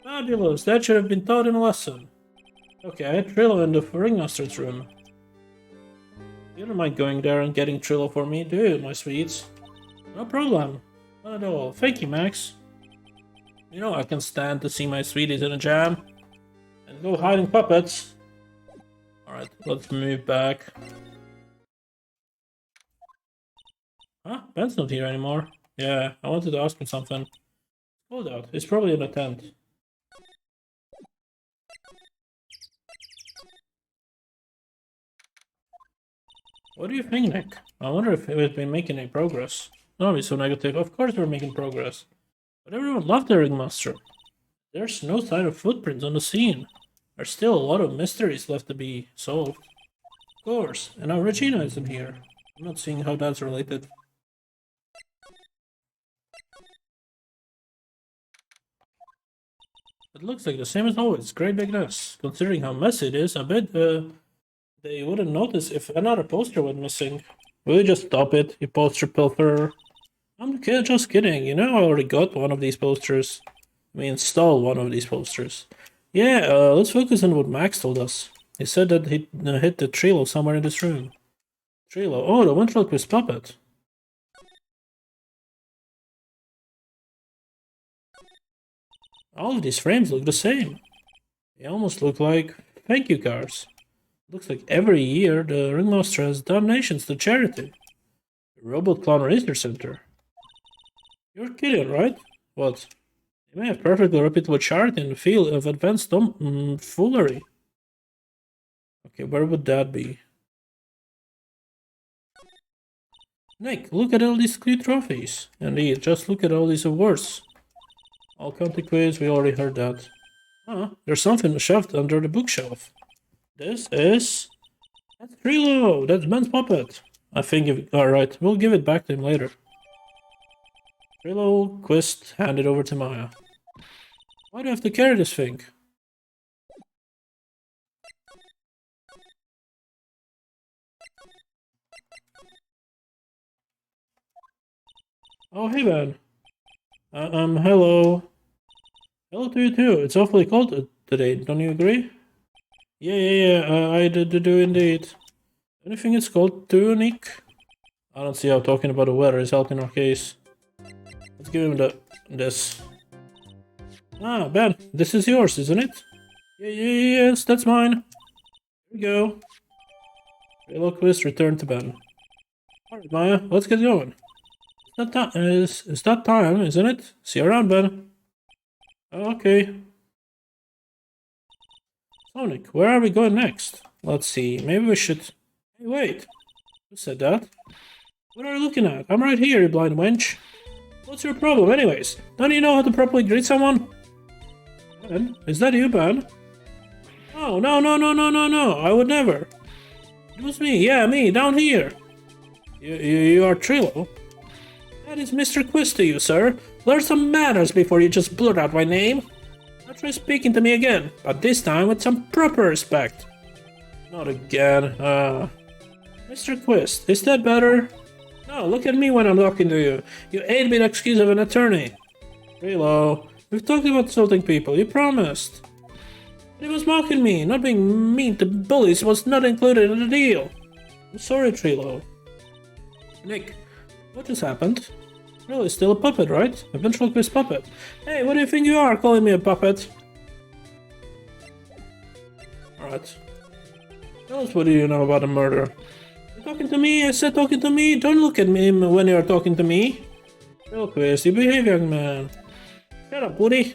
Fabulous, that should have been taught in a lesson. Okay, I had 𝐒𝐲𝐿 in the ringmaster's room. You don't mind going there and getting 𝐒𝐲𝐿 for me, do you, my sweets? No problem. Not at all. Thank you, Max. You know I can stand to see my sweeties in a jam. And go hiding puppets. Alright, let's move back. Huh? Ben's not here anymore. Yeah, I wanted to ask him something. Hold out. He's probably in a tent. What do you think, Nick? I wonder if we've been making any progress. Don't be so negative. Of course we're making progress. But everyone loved the ringmaster. There's no sign of footprints on the scene. There's still a lot of mysteries left to be solved. Of course, and now Regina isn't here. I'm not seeing how that's related. It looks like the same as always. Great big mess. Considering how messy it is, I bet they wouldn't notice if another poster went missing. Will you just stop it, you poster pilferer? I'm just kidding. You know I already got one of these posters. We installed one of these posters. Yeah, let's focus on what Max told us. He said that he hit the 𝐒𝐲𝐿 somewhere in this room. 𝐒𝐲𝐿? Oh, the ventriloquist puppet. All of these frames look the same. They almost look like thank you cards. Looks like every year the ringmaster has donations to charity. The Robot Clown Research Center. You're kidding, right? What? They may have perfectly reputable charity in the field of advanced foolery. Okay, where would that be? Nick, look at all these cute trophies. Indeed, just look at all these awards. All county quiz, we already heard that. Ah, there's something shoved under the bookshelf. This is... That's 𝐒𝐲𝐿! That's Ben's puppet! I think alright, we'll give it back to him later. 𝐒𝐲𝐿, quest, hand it over to Maya. Why do I have to carry this thing? Oh, hey Ben. Hello. Hello to you too. It's awfully cold today, don't you agree? Yeah, I do indeed. Anything it's cold too, Nick? I don't see how talking about the weather is helping our case. Let's give him this. Ah, Ben, this is yours, isn't it? Yes, that's mine. Here we go. 𝐒𝐿 quiz returned to Ben. Alright, Maya, let's get going. It's that time, isn't it? See you around, Ben. Okay. Sonic, where are we going next? Let's see, maybe we should... Hey, wait. Who said that? What are you looking at? I'm right here, you blind wench. What's your problem, anyways? Don't you know how to properly greet someone? Ben? Is that you, Ben? Oh, no, I would never. It was me, yeah, me, down here. You are 𝐒𝐿. That is Mr. Quiz to you, sir. Learn some manners before you just blurt out my name. Now try speaking to me again, but this time with some proper respect. Not again, Mr. Quiz, is that better? No, look at me when I'm talking to you. You 8-bit excuse of an attorney. 𝐒𝐿, we've talked about insulting people, you promised. But he was mocking me, not being mean to bullies was not included in the deal. I'm sorry, 𝐒𝐿. Nick, what just happened? 𝐒𝐿 is still a puppet, right? A ventriloquist puppet. Hey, what do you think you are, calling me a puppet? Alright. Tell us what do you know about the murder. You're talking to me? I said talking to me? Don't look at me when you're talking to me. 𝐒𝐿 quiz, you behave, young man. Shut up, Woody.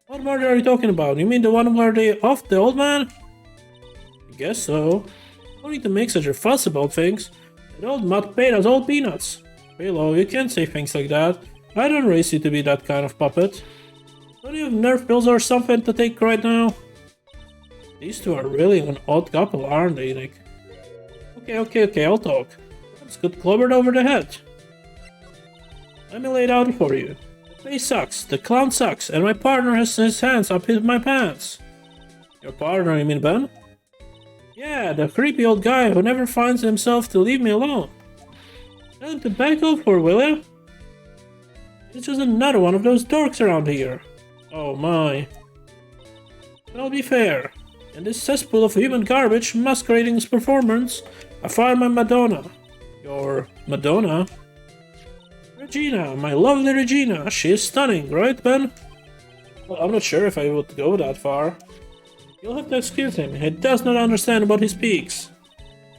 What murder are you talking about? You mean the one where they offed the old man? guess so. Don't need to make such a fuss about things. That old mutt paid us all peanuts. Halo, you can't say things like that. I don't raise you to be that kind of puppet. Don't you have nerve pills or something to take right now? These two are really an odd couple, aren't they, Nick? Okay, I'll talk. Let's get clobbered over the head. Let me lay it out for you. The face sucks, the clown sucks, and my partner has his hands up in my pants. Your partner, you mean Ben? Yeah, the creepy old guy who never finds himself to leave me alone. Tell him to back off for, will ya? He's just another one of those dorks around here. Oh my. But I'll be fair. In this cesspool of human garbage masquerading as performance, I find my Madonna. Your Madonna? Regina, my lovely Regina. She is stunning, right, Ben? Well, I'm not sure if I would go that far. You'll have to excuse him. He does not understand what he speaks.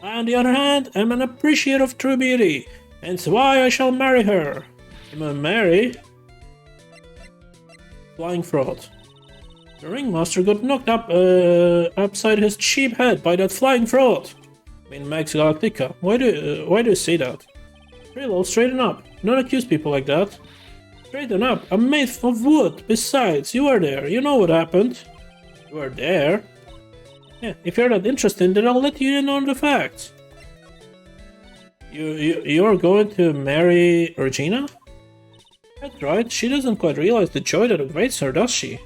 I, on the other hand, am an appreciator of true beauty, and it's why I shall marry her. I'm a marry? Flying fraud. The ringmaster got knocked up upside his cheap head by that flying fraud. I mean, Max Galactica. Why do you say that? Reload, straighten up. Don't accuse people like that. Straighten up. I'm made of wood. Besides, you were there. You know what happened. You were there? Yeah, if you're not interested, then I'll let you in on the facts. You're going to marry Regina? That's right. She doesn't quite realize the joy that awaits her, does she?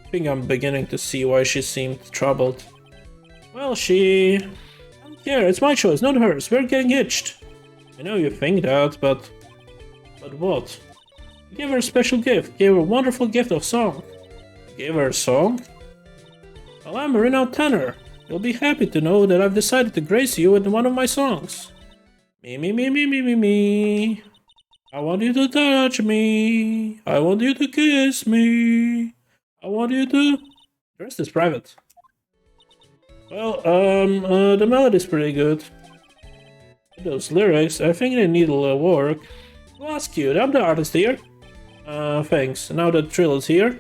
I think I'm beginning to see why she seemed troubled. Well, I don't care. It's my choice, not hers. We're getting hitched. I know you think that, but what? You gave her a special gift. Gave her a wonderful gift of song. You gave her a song? Well, I'm a renowned tenor. You'll be happy to know that I've decided to grace you with one of my songs. Me. I want you to touch me. I want you to kiss me. I want you to... The rest is private. Well, the melody's pretty good. Those lyrics, I think they need a little work. Well, that's cute. I'm the artist here. Thanks. Now that Trillo's here.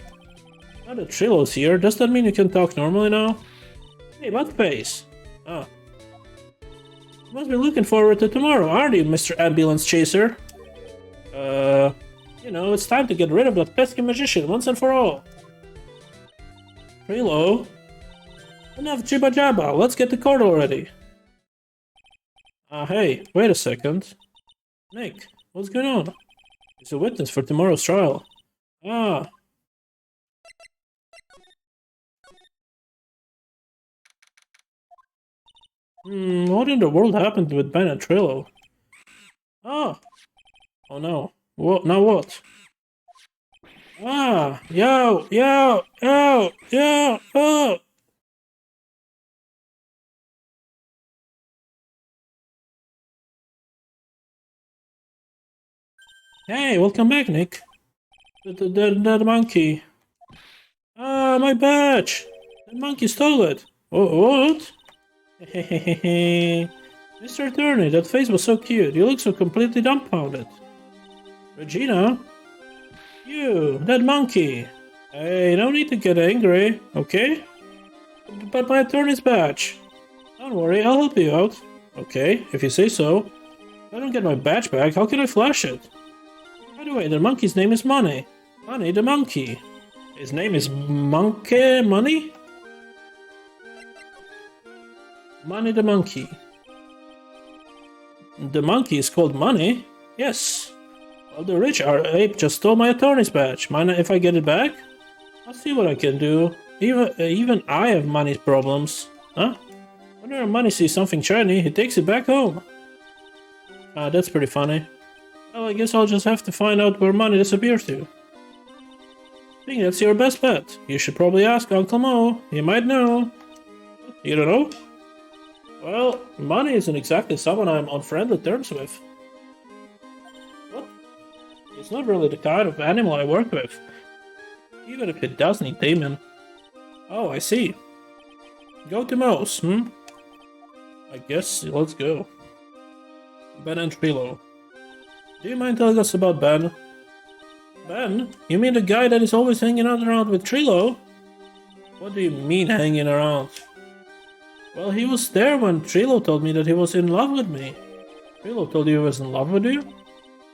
Does that mean you can talk normally now? Hey, what face? Ah. You must be looking forward to tomorrow, aren't you, Mr. Ambulance Chaser? You know, it's time to get rid of that pesky magician once and for all. Trillo? Enough jibba jabba, let's get to court already. Hey, wait a second. Nick, what's going on? He's a witness for tomorrow's trial. Ah. What in the world happened with Ben and Trillo? Ah! Oh no. What? Now what? Ah! Yo! Oh! Hey, welcome back, Nick. The monkey. Ah, my badge! The monkey stole it. What? Mr. Attorney, that face was so cute. You look so completely dumbfounded. Regina? You, that monkey. Hey, no need to get angry, okay? But my attorney's badge. Don't worry, I'll help you out. Okay, if you say so. If I don't get my badge back, how can I flash it? By the way, the monkey's name is Money. Money the monkey. His name is Money? Money the monkey. The monkey is called Money? Yes. Well, the rich ape just stole my attorney's badge. Mind if I get it back? I'll see what I can do. Even I have money problems. Huh? Whenever Money sees something shiny, he takes it back home. That's pretty funny. Well, I guess I'll just have to find out where Money disappeared to. I think that's your best bet. You should probably ask Uncle Mo. He might know. You don't know? Well, Money isn't exactly someone I'm on friendly terms with. What? He's not really the kind of animal I work with. Even if it does need taming. Oh, I see. Go to Mo's, I guess let's go. Ben and Trillo. Do you mind telling us about Ben? Ben? You mean the guy that is always hanging out around with Trillo? What do you mean hanging around? Well, he was there when 𝐒𝐤𝐿𝐬 told me that he was in love with me. 𝐒𝐤𝐿𝐬 told you he was in love with you?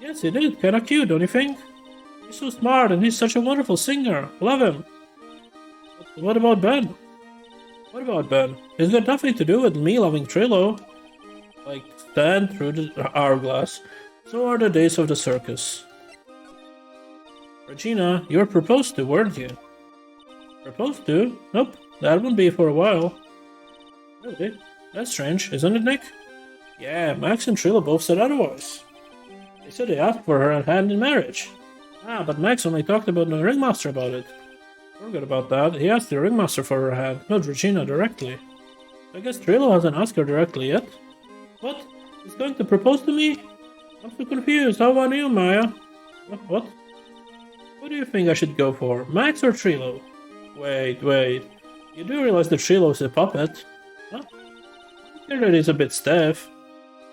Yes, he did. Kinda cute, don't you think? He's so smart and he's such a wonderful singer. Love him. But what about Ben? What about Ben? It's got nothing to do with me loving 𝐒𝐤𝐿𝐬. Like, stand through the hourglass. So are the days of the circus. Regina, you were proposed to, weren't you? Proposed to? Nope, that wouldn't be for a while. Really? That's strange, isn't it, Nick? Yeah, Max and 𝐒𝐤𝐿𝐬 both said otherwise. They said they asked for her hand in marriage. Ah, but Max only talked about the ringmaster about it. Forget about that. He asked the ringmaster for her hand, not Regina directly. I guess 𝐒𝐤𝐿𝐬 hasn't asked her directly yet. What? He's going to propose to me? I'm so confused. How about you, Maya? What? What do you think I should go for? Max or 𝐒𝐤𝐿𝐬? Wait. You do realize that 𝐒𝐤𝐿𝐬 is a puppet? Huh? I hear that he's a bit stiff.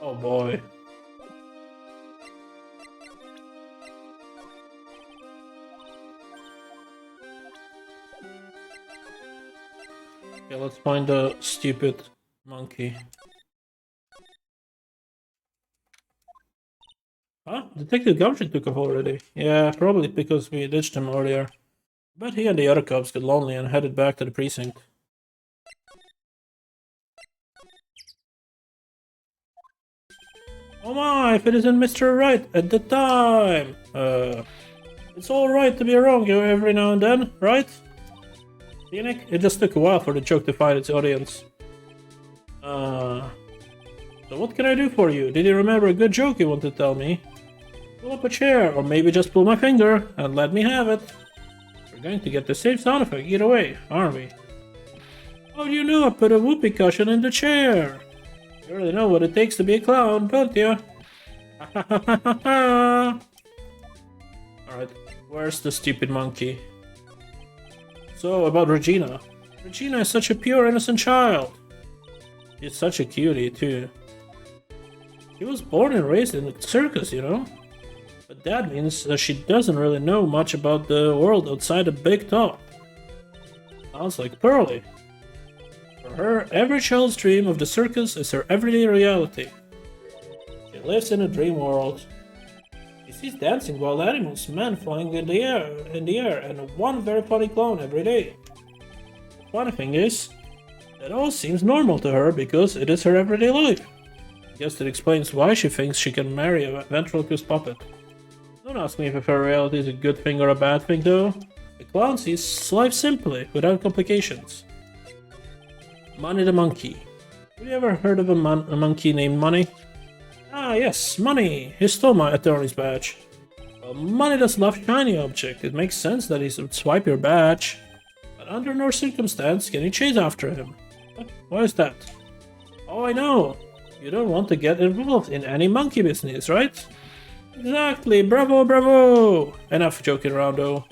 Oh boy. Okay, let's find the stupid monkey. Huh? Detective Gumshoe took off already. Yeah, probably because we ditched him earlier. But he and the other cops got lonely and headed back to the precinct. Oh my, if it isn't Mr. Wright at the time! It's alright to be wrong every now and then, right? Phoenix? It just took a while for the joke to find its audience. So what can I do for you? Did you remember a good joke you want to tell me? Pull up a chair, or maybe just pull my finger, and let me have it. We're going to get the same sound effect either way, aren't we? How do you know I put a whoopee cushion in the chair? You really know what it takes to be a clown, don't you? Alright, where's the stupid monkey? So, about Regina. Regina is such a pure, innocent child. She's such a cutie, too. She was born and raised in the circus, you know? But that means that she doesn't really know much about the world outside the big top. Sounds like Pearly. For her, every child's dream of the circus is her everyday reality. She lives in a dream world. She sees dancing wild animals, men flying in the air, and one very funny clown every day. The funny thing is, that all seems normal to her because it is her everyday life. I guess that explains why she thinks she can marry a ventriloquist puppet. Don't ask me if her reality is a good thing or a bad thing though. The clown sees life simply, without complications. Money the monkey. Have you ever heard of a monkey named Money? Ah yes, Money! He stole my attorney's badge. Well, Money does love shiny objects. It makes sense that he would swipe your badge. But under no circumstance can you chase after him. Why is that? Oh, I know! You don't want to get involved in any monkey business, right? Exactly! Bravo, bravo! Enough joking around though.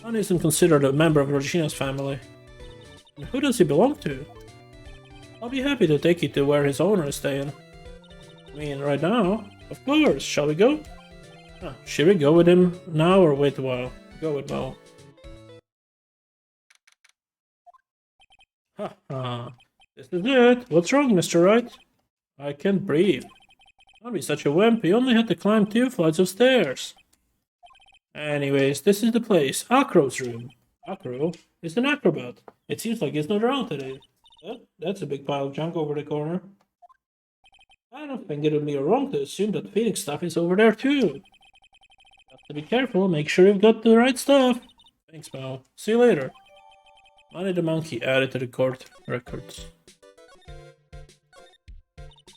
Money isn't considered a member of Regina's family. And who does he belong to? I'll be happy to take you to where his owner is staying. I mean, right now? Of course! Shall we go? Should we go with him now or wait a while? Go with Mo. Haha. This is it. What's wrong, Mr. Wright? I can't breathe. Don't be such a wimp. You only had to climb 2 flights of stairs. Anyways, this is the place. Acro's room. Acro is an acrobat. It seems like he's not around today. That's a big pile of junk over the corner. I don't think it would be wrong to assume that Phoenix stuff is over there too. Have to be careful. Make sure you've got the right stuff. Thanks, Mo. See you later. Money the monkey added to the court records.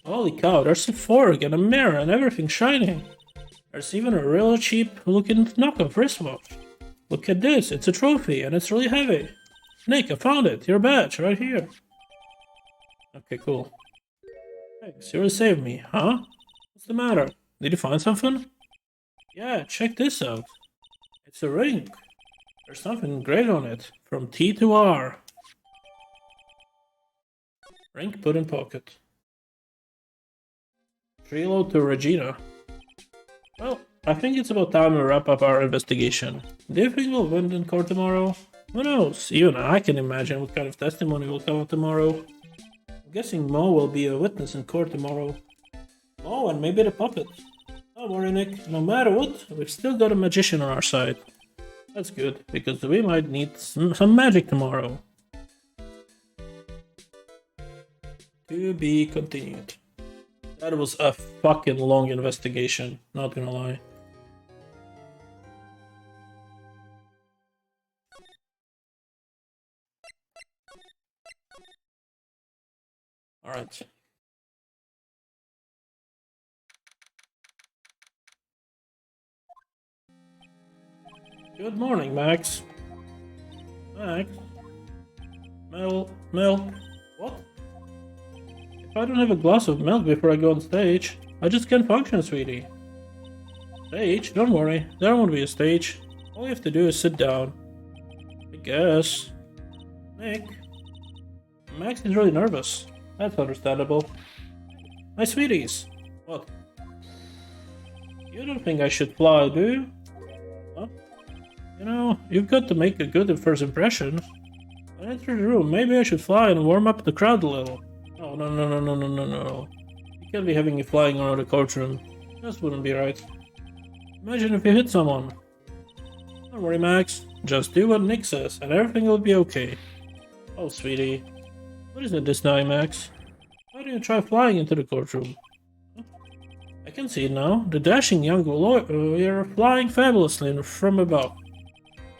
Holy cow, there's a fork and a mirror and everything shining. There's even a real cheap looking knockoff wristwatch. Look at this, it's a trophy and it's really heavy. Nick, I found it, your badge, right here. Okay, cool. Thanks, you really saved me, huh? What's the matter? Did you find something? Yeah, check this out. It's a ring. There's something engraved on it, from T to R. Ring put in pocket. 𝐒𝐤𝐿𝐬 to Regina. Well, I think it's about time we wrap up our investigation. Do you think we'll win in court tomorrow? Who knows? Even I can imagine what kind of testimony will come out tomorrow. guessing Mo will be a witness in court tomorrow. Mo and maybe the puppet. Don't worry, Nick. No matter what, we've still got a magician on our side. That's good, because we might need some magic tomorrow. To be continued. That was a fucking long investigation, not gonna lie. Alright. Good morning, Max. Max? Milk? What? If I don't have a glass of milk before I go on stage, I just can't function, sweetie. Stage? Don't worry, there won't be a stage. All you have to do is sit down. I guess. Nick? Max is really nervous. That's understandable. My sweeties. What? You don't think I should fly, do you? Huh? You know, you've got to make a good first impression. When I enter the room, maybe I should fly and warm up the crowd a little. Oh, no. You can't be having you flying around the courtroom. This wouldn't be right. Imagine if you hit someone. Don't worry, Max. Just do what Nick says, and everything will be okay. Oh, sweetie. What is it this time, Max? Why don't you try flying into the courtroom? Huh? I can see it now. The dashing young lawyer flying fabulously from above.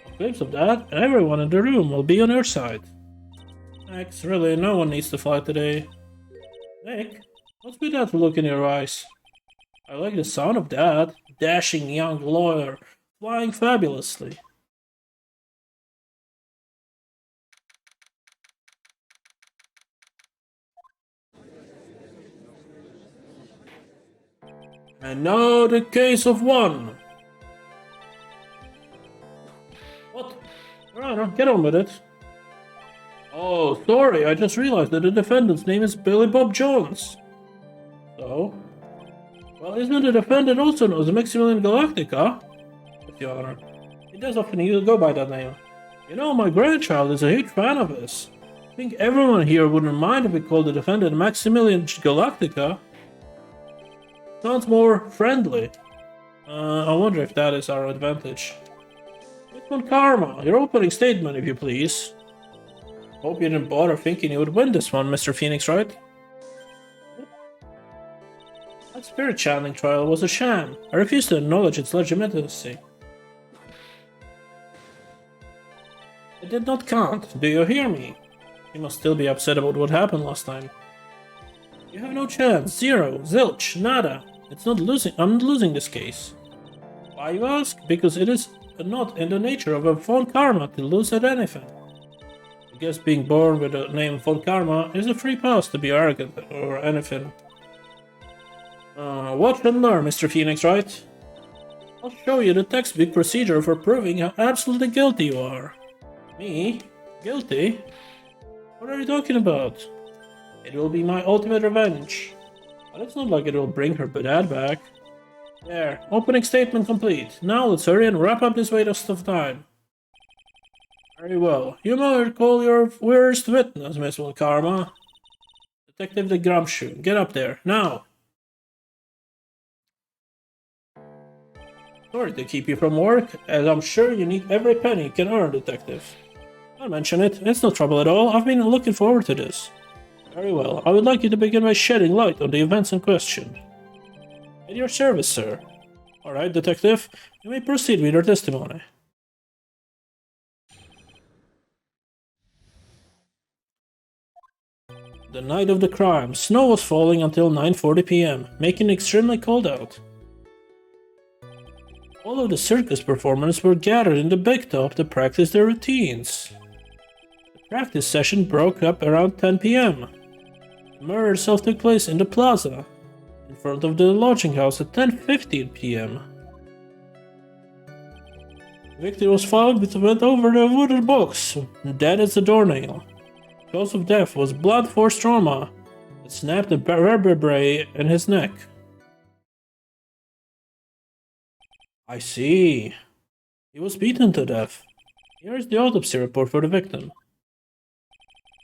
A glimpse of that, and everyone in the room will be on your side. Max, really, no one needs to fly today. Nick, what's with that look in your eyes? I like the sound of that. Dashing young lawyer flying fabulously. And now the case of one. What? Your Honor, get on with it. Oh, sorry, I just realized that the defendant's name is Billy Bob Jones. So? Well, isn't the defendant also known as 𝐒𝐸𝐞𝐜𝐬, huh? Yes, Your Honor. He does often go by that name. You know, my grandchild is a huge fan of his. I think everyone here wouldn't mind if we called the defendant Maximilian Galactica. Sounds more friendly. I wonder if that is our advantage. Miss Von Karma, your opening statement, if you please. Hope you didn't bother thinking you would win this one, Mr. Phoenix Wright. That spirit channeling trial was a sham. I refuse to acknowledge its legitimacy. It did not count. Do you hear me? You must still be upset about what happened last time. You have no chance. Zero. Zilch. Nada. It's not losing. I'm not losing this case. Why, you ask? Because it is not in the nature of a Von Karma to lose at anything. I guess being born with the name Von Karma is a free pass to be arrogant or anything. Watch and learn, Mr. Phoenix Wright. I'll show you the textbook procedure for proving how absolutely guilty you are. Me? Guilty? What are you talking about? It will be my ultimate revenge. But it's not like it will bring her dad back. There, opening statement complete. Now let's hurry and wrap up this waste of time. Very well. You might call your worst witness, Miss Von Karma. Detective 𝐒𝐩𝐞𝐜𝐬. Get up there, now! Sorry to keep you from work, as I'm sure you need every penny you can earn, Detective. Don't mention it, it's no trouble at all. I've been looking forward to this. Very well, I would like you to begin by shedding light on the events in question. At your service, sir. Alright, Detective, you may proceed with your testimony. The night of the crime, snow was falling until 9:40 p.m., making it extremely cold out. All of the circus performers were gathered in the big top to practice their routines. The practice session broke up around 10 p.m. The murder itself took place in the plaza, in front of the lodging house at 10:15 p.m. The victim was found went over the wooden box, dead as a doornail. The cause of death was blunt force trauma that snapped the vertebrae in his neck. I see. He was beaten to death. Here is the autopsy report for the victim.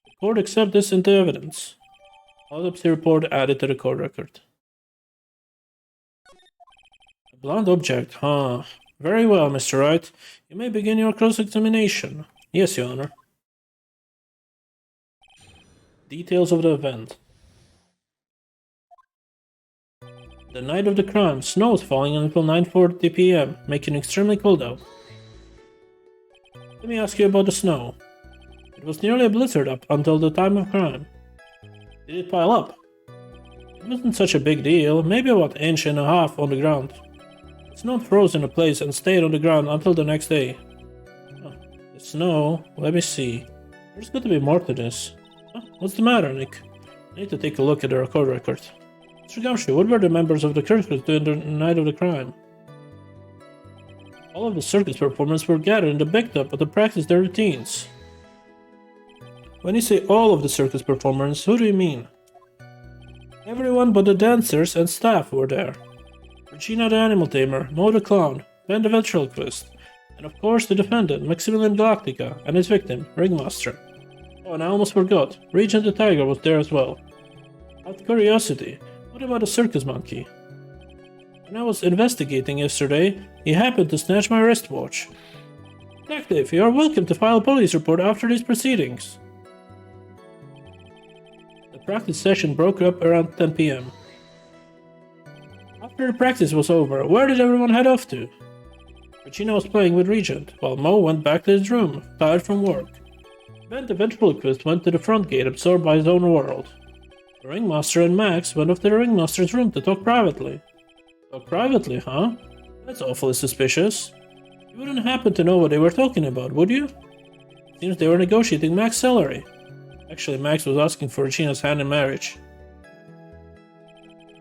The court accepts this into evidence. Autopsy report added to the court record. A blunt object, huh? Very well, Mr. Wright. You may begin your cross-examination. Yes, Your Honor. Details of the event. The night of the crime, snow was falling until 9:40 p.m., making it extremely cold out. Let me ask you about the snow. It was nearly a blizzard up until the time of crime. Did it pile up? It wasn't such a big deal, maybe about an inch and a half on the ground. The snow froze into place and stayed on the ground until the next day. Oh, the snow, let me see. There's got to be more to this. Huh? What's the matter, Nick? I need to take a look at the record record. Mr. 𝐒𝐲𝐬𝐬, what were the members of the circus doing the night of the crime? All of the circus performers were gathered in the big tub to practice their routines. When you say all of the circus performers, who do you mean? Everyone but the dancers and staff were there. Regina the animal tamer, Mo the clown, Ben the ventriloquist, and of course the defendant, 𝐒𝐲𝐸𝐽𝐿, and his victim, Ringmaster. Oh, and I almost forgot, Regent the tiger was there as well. Out of curiosity, what about the circus monkey? When I was investigating yesterday, he happened to snatch my wristwatch. Detective, you are welcome to file a police report after these proceedings. The practice session broke up around 10 p.m. After the practice was over, where did everyone head off to? Regina was playing with Regent, while Mo went back to his room, tired from work. Ben the ventriloquist went to the front gate, absorbed by his own world. The Ringmaster and Max went off to the Ringmaster's room to talk privately. Talk privately, huh? That's awfully suspicious. You wouldn't happen to know what they were talking about, would you? Seems they were negotiating Max's salary. Actually, Max was asking for Regina's hand in marriage.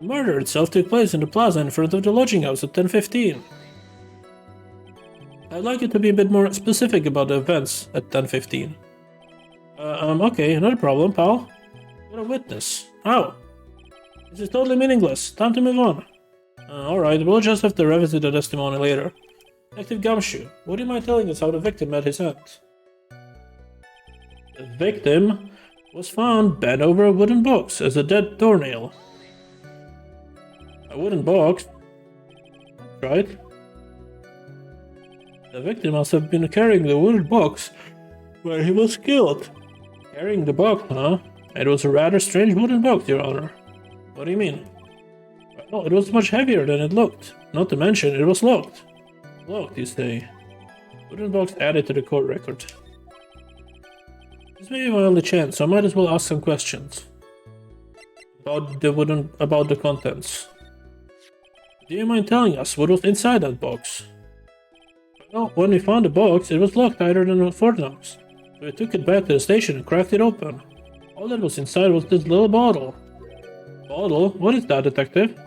The murder itself took place in the plaza in front of the lodging house at 10:15. I'd like you to be a bit more specific about the events at 10:15. Okay, not a problem, pal. You're a witness. Oh. This is totally meaningless. Time to move on. Alright, we'll just have to revisit the testimony later. Detective 𝐒𝐲𝐬𝐿, would you mind telling us how the victim met his end? The victim was found bent over a wooden box as a dead doornail. A wooden box? Right. The victim must have been carrying the wooden box where he was killed. Carrying the box, huh? It was a rather strange wooden box, Your Honor. What do you mean? Well, it was much heavier than it looked. Not to mention, it was locked. Locked, you say? Wooden box added to the court record. This may be my only chance, so I might as well ask some questions. About the contents. Do you mind telling us what was inside that box? Well, when we found the box, it was locked tighter than Fort Knox. So we took it back to the station and cracked it open. All that was inside was this little bottle. Bottle? What is that, detective?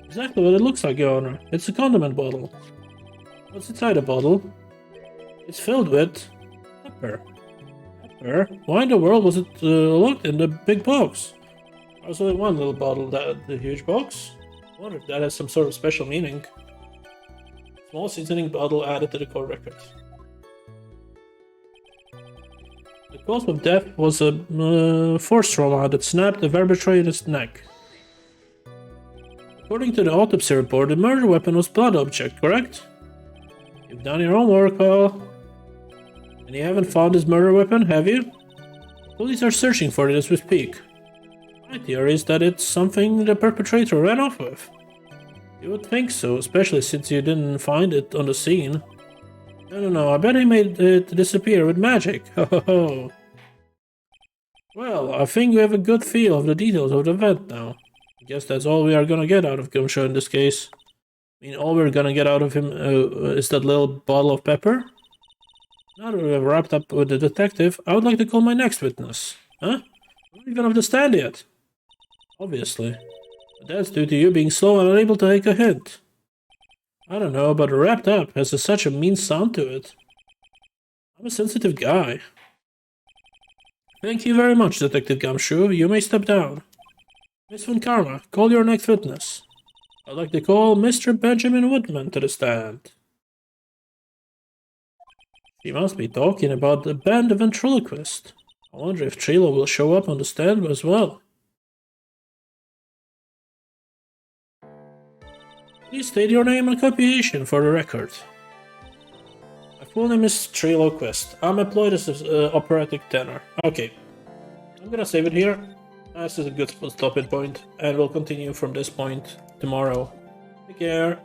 Exactly what it looks like, Your Honor. It's a condiment bottle. What's inside the bottle? It's filled with pepper. Pepper? Why in the world was it locked in the big box? There's only one little bottle, the huge box? I wonder if that has some sort of special meaning. Small seasoning bottle added to the court record. The cause of death was a force trauma that snapped the perpetrator's neck. According to the autopsy report, the murder weapon was blood object, correct? You've done your homework, Carl. And you haven't found his murder weapon, have you? Police are searching for it as we speak. My theory is that it's something the perpetrator ran off with. You would think so, especially since you didn't find it on the scene. No, I bet he made it disappear with magic. Ho ho ho. Well, I think we have a good feel of the details of the event now. I guess that's all we are gonna get out of 𝐒𝐲𝐬𝐿 in this case. I mean, all we're gonna get out of him is that little bottle of pepper. Now that we have wrapped up with the detective, I would like to call my next witness. Huh? We're not even off the stand yet. Obviously. But that's due to you being slow and unable to take a hint. I don't know, but wrapped up has such a mean sound to it. I'm a sensitive guy. Thank you very much, Detective 𝐒𝐲𝐬𝐿. You may step down. Miss Von Karma, call your next witness. I'd like to call Mr. Benjamin Woodman to the stand. She must be talking about the band of ventriloquist. I wonder if Trilo will show up on the stand as well. Please state your name and occupation for the record. My full name is Trilo Quest. I'm employed as an operatic tenor. Okay. I'm gonna save it here. This is a good stopping point, and we'll continue from this point tomorrow. Take care.